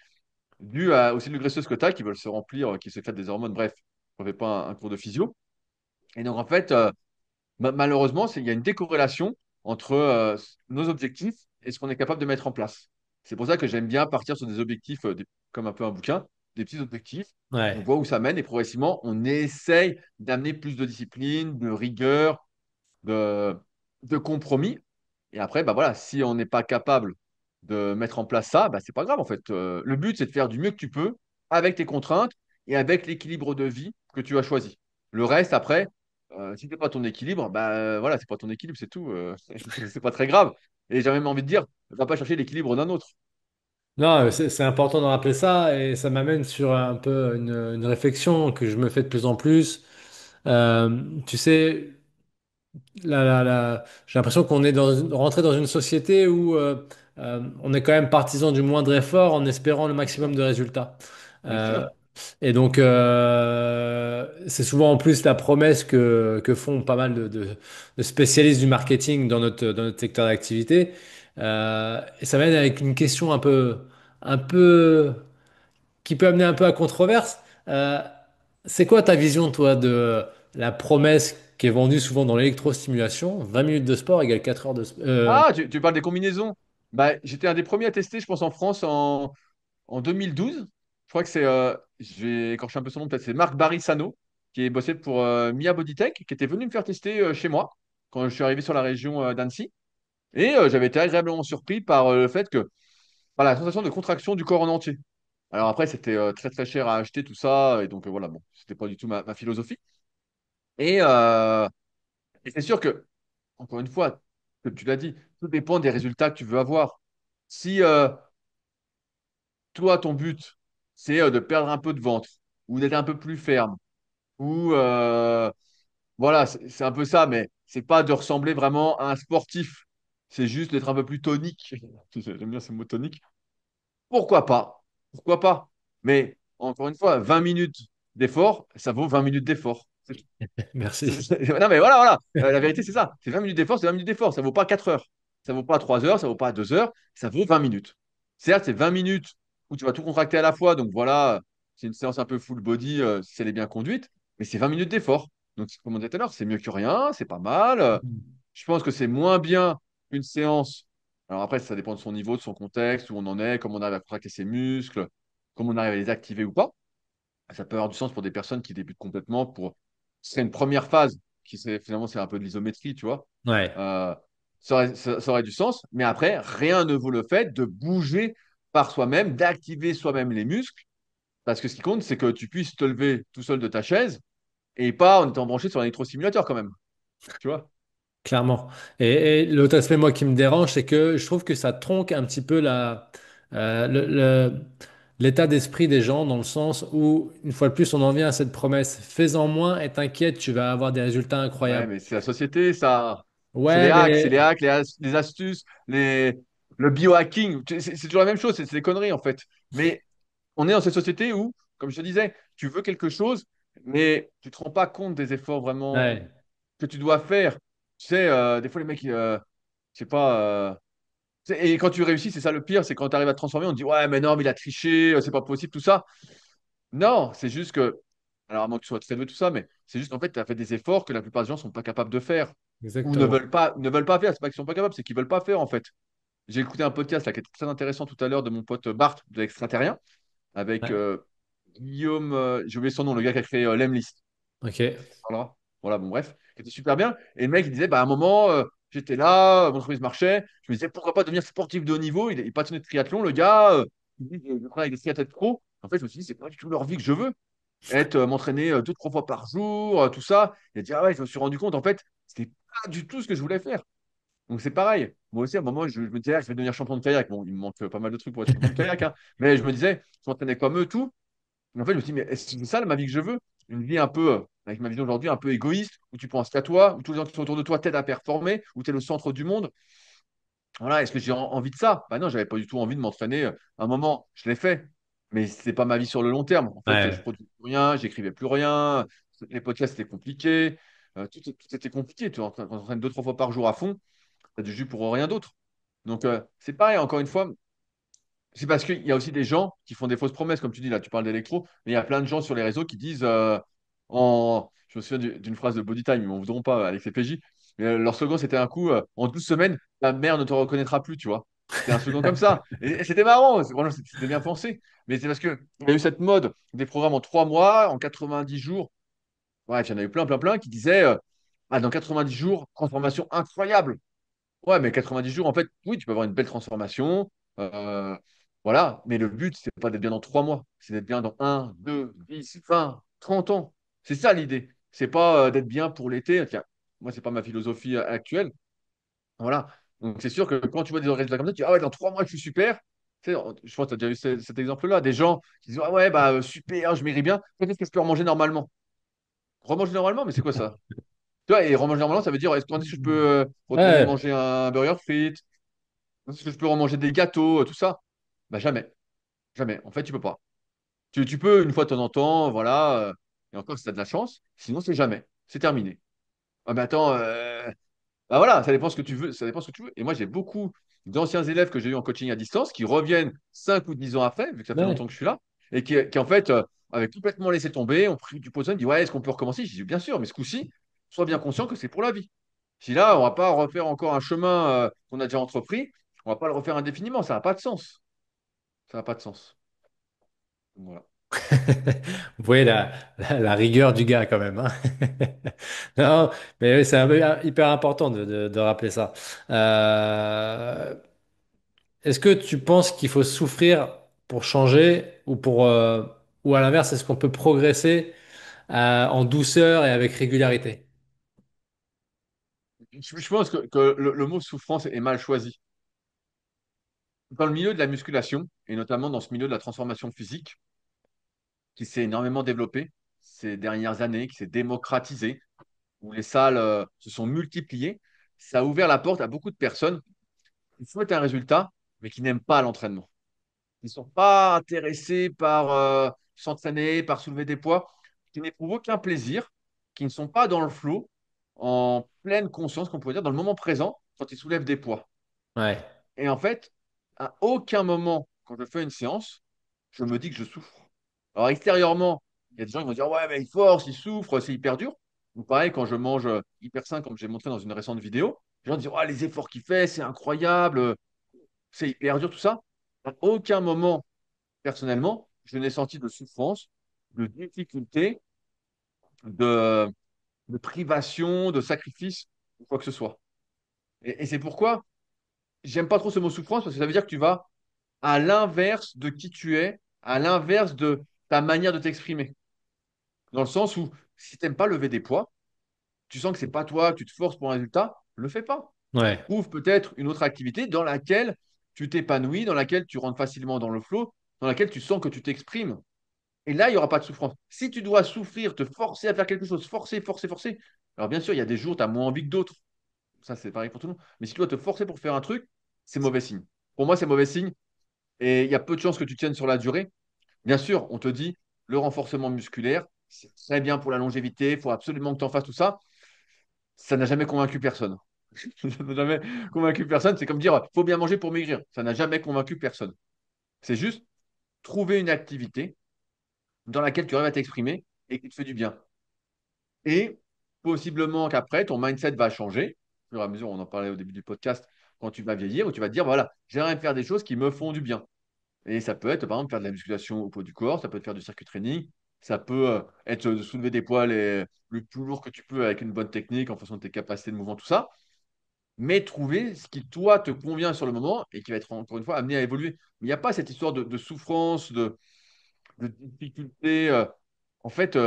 due aux cellules graisseuses que tu as qui veulent se remplir, qui se fait des hormones. Bref, je ne fais pas un cours de physio. Et donc, en fait, malheureusement, il y a une décorrélation entre nos objectifs et ce qu'on est capable de mettre en place. C'est pour ça que j'aime bien partir sur des objectifs, comme un peu un bouquin, des petits objectifs. On Ouais. voit où ça mène et progressivement, on essaye d'amener plus de discipline, de rigueur, de, de compromis. Et après, bah voilà, si on n'est pas capable de mettre en place ça, bah c'est pas grave en fait. Le but, c'est de faire du mieux que tu peux avec tes contraintes et avec l'équilibre de vie que tu as choisi. Le reste, après, si c'est pas ton équilibre, bah voilà, c'est pas ton équilibre, c'est tout. C'est pas très grave. Et j'ai même envie de dire, va pas chercher l'équilibre d'un autre. Non, c'est important de rappeler ça et ça m'amène sur un peu une réflexion que je me fais de plus en plus. Tu sais, j'ai l'impression qu'on est rentré dans une société où on est quand même partisan du moindre effort en espérant le maximum de résultats. Bien Euh, sûr. et donc, c'est souvent en plus la promesse que font pas mal de spécialistes du marketing dans notre secteur d'activité. Et ça m'aide avec une question un peu, qui peut amener un peu à controverse. C'est quoi ta vision, toi, de la promesse qui est vendue souvent dans l'électrostimulation? 20 minutes de sport égale 4 heures de sport. Ah, tu parles des combinaisons. Bah, j'étais un des premiers à tester, je pense, en France en 2012. Je crois que c'est, je vais écorcher un peu son nom, peut-être c'est Marc Barissano, qui est bossé pour Mia Bodytech, qui était venu me faire tester chez moi quand je suis arrivé sur la région d'Annecy. Et j'avais été agréablement surpris par le fait que, par la sensation de contraction du corps en entier. Alors après, c'était très très cher à acheter tout ça, et donc voilà, bon, c'était pas du tout ma philosophie. Et, euh, et c'est sûr que, encore une fois, comme tu l'as dit, tout dépend des résultats que tu veux avoir. Si toi, ton but, c'est de perdre un peu de ventre, ou d'être un peu plus ferme, ou voilà, c'est un peu ça, mais c'est pas de ressembler vraiment à un sportif. C'est juste d'être un peu plus tonique. J'aime bien ce mot tonique. Pourquoi pas? Pourquoi pas? Mais encore une fois, 20 minutes d'effort, ça vaut 20 minutes d'effort. Merci. Non, mais voilà, voilà. La vérité, c'est ça. C'est 20 minutes d'effort, c'est 20 minutes d'effort. Ça vaut pas 4 heures. Ça vaut pas 3 heures, ça vaut pas 2 heures. Ça vaut 20 minutes. Certes, c'est 20 minutes où tu vas tout contracter à la fois. Donc voilà, c'est une séance un peu full body si elle est bien conduite. Mais c'est 20 minutes d'effort. Donc, comme on disait tout à l'heure, c'est mieux que rien. C'est pas mal. Je pense que c'est moins bien qu'une séance. Alors après, ça dépend de son niveau, de son contexte, où on en est, comment on arrive à contracter ses muscles, comment on arrive à les activer ou pas. Ça peut avoir du sens pour des personnes qui débutent complètement pour. Ce serait une première phase qui serait finalement c'est un peu de l'isométrie, tu vois. Ouais, Euh, ça aurait du sens, mais après, rien ne vaut le fait de bouger par soi-même, d'activer soi-même les muscles, parce que ce qui compte, c'est que tu puisses te lever tout seul de ta chaise et pas en étant branché sur un électrostimulateur quand même, tu vois. clairement. Et l'autre aspect, moi, qui me dérange, c'est que je trouve que ça tronque un petit peu euh, le- le- l'état d'esprit des gens, dans le sens où, une fois de plus, on en vient à cette promesse. Fais-en moins et t'inquiète, tu vas avoir des résultats Ouais, incroyables. mais c'est la société, ça. Ouais, mais Les astuces, le biohacking. C'est toujours la même chose, c'est des conneries en fait. Mais on est dans cette société où, comme je te disais, tu veux quelque chose, mais tu te rends pas compte des efforts vraiment ouais. que tu dois faire. Tu sais, des fois, les mecs, je sais pas. Et quand tu réussis, c'est ça le pire, c'est quand tu arrives à te transformer, on te dit, ouais, mais non, mais il a triché, c'est pas possible, tout ça. Non, c'est juste que, alors à moins que tu sois très doué, tout ça, mais c'est juste qu'en fait, tu as fait des efforts que la plupart des gens sont pas capables de faire ou Exactement. ne veulent pas faire. C'est pas qu'ils sont pas capables, c'est qu'ils veulent pas faire, en fait. J'ai écouté un podcast là, qui est très intéressant tout à l'heure de mon pote Bart de l'Extraterrien avec Ouais. Guillaume, j'ai oublié son nom, le gars qui a créé l'Emlist. Ok. Voilà. Voilà, bon, bref, qui était super bien. Et le mec, il disait, bah, à un moment, j'étais là, mon entreprise marchait. Je me disais, pourquoi pas devenir sportif de haut niveau? Il passionnait de triathlon, le gars. Il dit, je travaille avec des triathlètes pro. En fait, je me suis dit, c'est pas du tout leur vie que je veux. M'entraîner deux, trois fois par jour, tout ça. Il a dit, ah ouais, je me suis rendu compte, en fait, c'était pas du tout ce que je voulais faire. Donc, c'est pareil. Moi aussi, à un moment, je me disais, ah, je vais devenir champion de kayak. Bon, il me manque pas mal de trucs pour être champion de kayak, hein. Mais je me disais, je m'entraînais comme eux, tout. En fait, je me suis dit, mais est-ce que c'est ça ma vie que je veux? Une vie un peu, avec ma vision aujourd'hui, un peu égoïste, où tu penses qu'à toi, où tous les gens qui sont autour de toi t'aident à performer, où tu es le centre du monde. Voilà, est-ce que j'ai envie de ça? Bah non, j'avais pas du tout envie de m'entraîner. À un moment, je l'ai fait, mais c'est pas ma vie sur le long terme. En fait, je Ouais. produisais plus rien, j'écrivais plus rien, les podcasts étaient compliqués, tout était compliqué. Tu t'entraînes deux, trois fois par jour à fond, t'as du jus pour rien d'autre. Donc, c'est pareil, encore une fois, c'est parce qu'il y a aussi des gens qui font des fausses promesses, comme tu dis là, tu parles d'électro, mais il y a plein de gens sur les réseaux qui disent je me souviens d'une phrase de Bodytime, ils m'en voudront pas avec les PJ, mais leur slogan c'était un coup en 12 semaines, ta mère ne te reconnaîtra plus, tu vois. C'était un slogan comme ça. Et c'était marrant, vraiment, c'était bien pensé. Mais c'est parce qu'il y a eu cette mode des programmes en 3 mois, en 90 jours. Ouais, il y en a eu plein, plein, plein qui disaient ah, dans 90 jours, transformation incroyable. Ouais, mais 90 jours, en fait, oui, tu peux avoir une belle transformation. euh, voilà, mais le but, c'est pas d'être bien dans 3 mois, c'est d'être bien dans 1, 2, 10, 20, 30 ans. C'est ça l'idée. C'est pas d'être bien pour l'été. Tiens, moi, c'est pas ma philosophie actuelle. Voilà. Donc, c'est sûr que quand tu vois des résultats comme ça, tu dis, ah ouais, dans 3 mois, je suis super. Tu sais, je pense que tu as déjà eu cet exemple-là. Des gens qui disent, ah ouais, bah super, je mérite bien. Qu'est-ce que je peux remanger normalement? Remanger normalement, mais c'est quoi ça? Tu vois, et remanger normalement, ça veut dire, est-ce que je peux retourner Ouais. manger un burger frites? Est-ce que je peux remanger des gâteaux, tout ça? Bah jamais, jamais. En fait, tu peux pas. Tu peux une fois de temps en temps, voilà, et encore si tu as de la chance, sinon c'est jamais. C'est terminé. Ah mais attends, bah voilà, ça dépend ce que tu veux, ça dépend ce que tu veux. Et moi, j'ai beaucoup d'anciens élèves que j'ai eu en coaching à distance qui reviennent 5 ou 10 ans après, vu que ça fait Ouais. longtemps que je suis là, et qui en fait avaient complètement laissé tomber, ont pris du poison, ils me disent, ouais, est-ce qu'on peut recommencer? Je dis, bien sûr, mais ce coup-ci, sois bien conscient que c'est pour la vie. Si là, on va pas refaire encore un chemin qu'on a déjà entrepris, on va pas le refaire indéfiniment, ça n'a pas de sens. Ça n'a pas de sens. Voilà. Vous voyez la rigueur du gars quand même, hein. Non, mais oui, c'est hyper important de rappeler ça. Euh, Est-ce que tu penses qu'il faut souffrir pour changer ou à l'inverse, est-ce qu'on peut progresser en douceur et avec régularité? Je pense que le mot souffrance est mal choisi. Dans le milieu de la musculation, et notamment dans ce milieu de la transformation physique, qui s'est énormément développé ces dernières années, qui s'est démocratisé, où les salles se sont multipliées, ça a ouvert la porte à beaucoup de personnes qui souhaitent un résultat, mais qui n'aiment pas l'entraînement. Ils ne sont pas intéressés par s'entraîner, par soulever des poids, qui n'éprouvent aucun plaisir, qui ne sont pas dans le flow, en pleine conscience, qu'on pourrait dire, dans le moment présent, quand ils soulèvent des poids. Ouais, Et en fait, à aucun moment, quand je fais une séance, je me dis que je souffre. Alors extérieurement, il y a des gens qui vont dire, ouais, mais il force, il souffre, c'est hyper dur. Ou pareil, quand je mange hyper sain, comme j'ai montré dans une récente vidéo, les gens disent, ouais, les efforts qu'il fait, c'est incroyable, c'est hyper dur, tout ça. À aucun moment, personnellement, je n'ai senti de souffrance, de difficulté, de, de privation, de sacrifice, ou quoi que ce soit. Et c'est pourquoi j'aime pas trop ce mot souffrance, parce que ça veut dire que tu vas à l'inverse de qui tu es, à l'inverse de ta manière de t'exprimer. Dans le sens où, si tu n'aimes pas lever des poids, tu sens que c'est pas toi, que tu te forces pour un résultat, le fais pas. ouais, Trouve peut-être une autre activité dans laquelle tu t'épanouis, dans laquelle tu rentres facilement dans le flow, dans laquelle tu sens que tu t'exprimes. Et là, il n'y aura pas de souffrance. Si tu dois souffrir, te forcer à faire quelque chose, forcer, forcer, forcer, alors bien sûr, il y a des jours où tu as moins envie que d'autres. Ça, c'est pareil pour tout le monde. Mais si tu dois te forcer pour faire un truc, c'est mauvais signe. Pour moi, c'est mauvais signe. Et il y a peu de chances que tu tiennes sur la durée. Bien sûr, on te dit le renforcement musculaire, c'est très bien pour la longévité, il faut absolument que tu en fasses tout ça. ça n'a jamais convaincu personne. Ça n'a jamais convaincu personne. C'est comme dire, faut bien manger pour maigrir. Ça n'a jamais convaincu personne. C'est juste trouver une activité dans laquelle tu arrives à t'exprimer et qui te fait du bien. Et possiblement qu'après, ton mindset va changer, au fur et à mesure, on en parlait au début du podcast, quand tu vas vieillir, où tu vas te dire, voilà, j'aimerais faire des choses qui me font du bien. Et ça peut être, par exemple, faire de la musculation au poids du corps, ça peut être faire du circuit training, ça peut être de soulever des poids le plus lourd que tu peux avec une bonne technique en fonction de tes capacités de mouvement, tout ça. Mais trouver ce qui, toi, te convient sur le moment et qui va être, encore une fois, amené à évoluer. Mais il n'y a pas cette histoire de souffrance, de difficulté. En fait,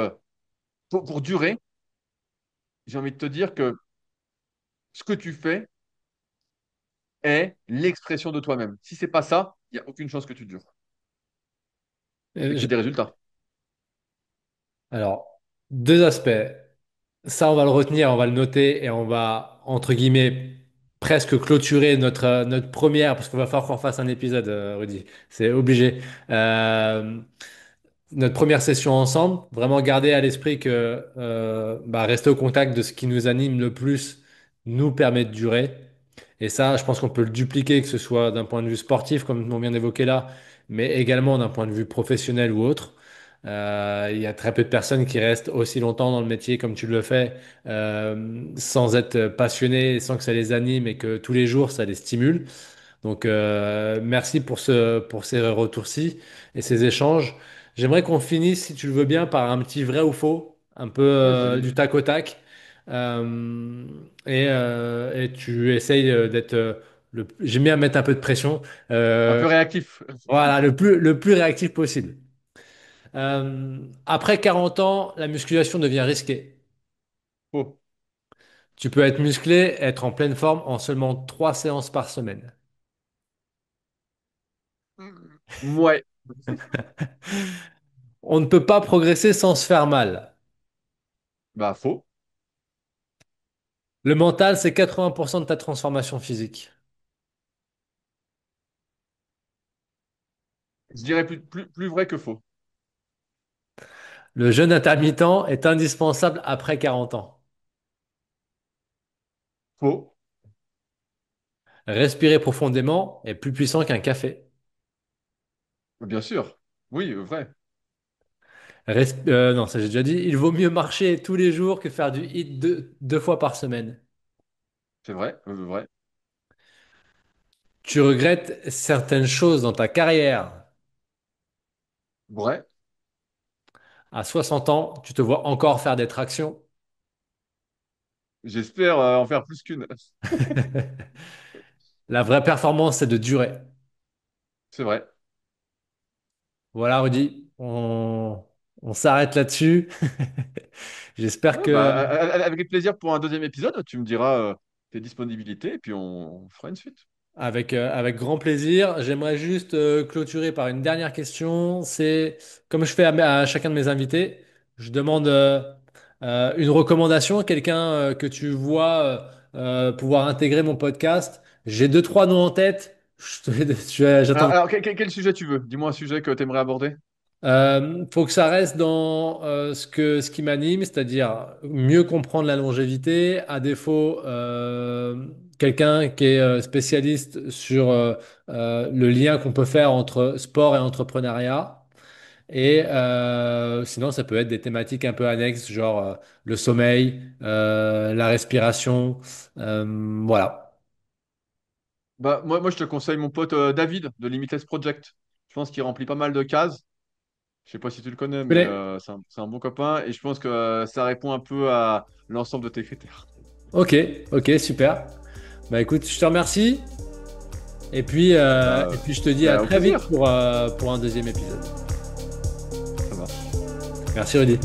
pour durer, j'ai envie de te dire que ce que tu fais est l'expression de toi-même. Si c'est pas ça, il n'y a aucune chance que tu dures et Euh, que tu je- aies des résultats. Alors, deux aspects. Ça, on va le retenir, on va le noter et on va, entre guillemets, presque clôturer notre première, parce qu'il va falloir qu'on fasse un épisode, Rudy. C'est obligé. Euh, Notre première session ensemble, vraiment garder à l'esprit que rester au contact de ce qui nous anime le plus nous permet de durer. Et ça, je pense qu'on peut le dupliquer, que ce soit d'un point de vue sportif, comme on vient d'évoquer là, mais également d'un point de vue professionnel ou autre. Il y a très peu de personnes qui restent aussi longtemps dans le métier comme tu le fais, sans être passionnés, sans que ça les anime et que tous les jours ça les stimule. Donc, merci pour ces retours-ci et ces échanges. J'aimerais qu'on finisse, si tu le veux bien, par un petit vrai ou faux, un peu Vas-y. du tac au tac. Et tu essayes d'être j'aime bien mettre un peu de pression. Un Euh, peu réactif. voilà, le plus réactif possible. Après 40 ans, la musculation devient risquée. Faux. Tu peux être musclé, être en pleine forme en seulement 3 séances par semaine. Ouais. On ne peut pas progresser sans se faire mal. Bah, faux. Le mental, c'est 80% de ta transformation physique. Je dirais plus vrai que faux. Le jeûne intermittent est indispensable après 40 ans. Faux. Respirer profondément est plus puissant qu'un café. Bien sûr. Oui, vrai. Non, ça j'ai déjà dit. Il vaut mieux marcher tous les jours que faire du hit deux fois par semaine. C'est vrai. Vrai. Tu regrettes certaines choses dans ta carrière. Vrai. À 60 ans, tu te vois encore faire des tractions. J'espère en faire plus qu'une. La vraie performance, c'est de durer. C'est vrai. Voilà, Rudy, on s'arrête là-dessus. J'espère Ouais, que bah, avec plaisir pour un deuxième épisode. Tu me diras tes disponibilités et puis on fera une suite. avec grand plaisir. J'aimerais juste clôturer par une dernière question. C'est, comme je fais à chacun de mes invités, je demande une recommandation, quelqu'un que tu vois pouvoir intégrer mon podcast. J'ai deux, trois noms en tête. Alors, J'attends. quel sujet tu veux? Dis-moi un sujet que tu aimerais aborder. Faut que ça reste dans ce qui m'anime, c'est-à-dire mieux comprendre la longévité, à défaut quelqu'un qui est spécialiste sur le lien qu'on peut faire entre sport et entrepreneuriat. Et sinon, ça peut être des thématiques un peu annexes, genre le sommeil, la respiration, voilà. Bah, moi, je te conseille mon pote David de Limitless Project. Je pense qu'il remplit pas mal de cases. Je sais pas si tu le connais, Tu mais connais? c'est un bon copain et je pense que ça répond un peu à l'ensemble de tes critères. Ok, ok, super. Bah écoute, je te remercie. Et Bah, puis je te dis à au très vite plaisir. pour un deuxième épisode. Ça marche. Merci Rudy.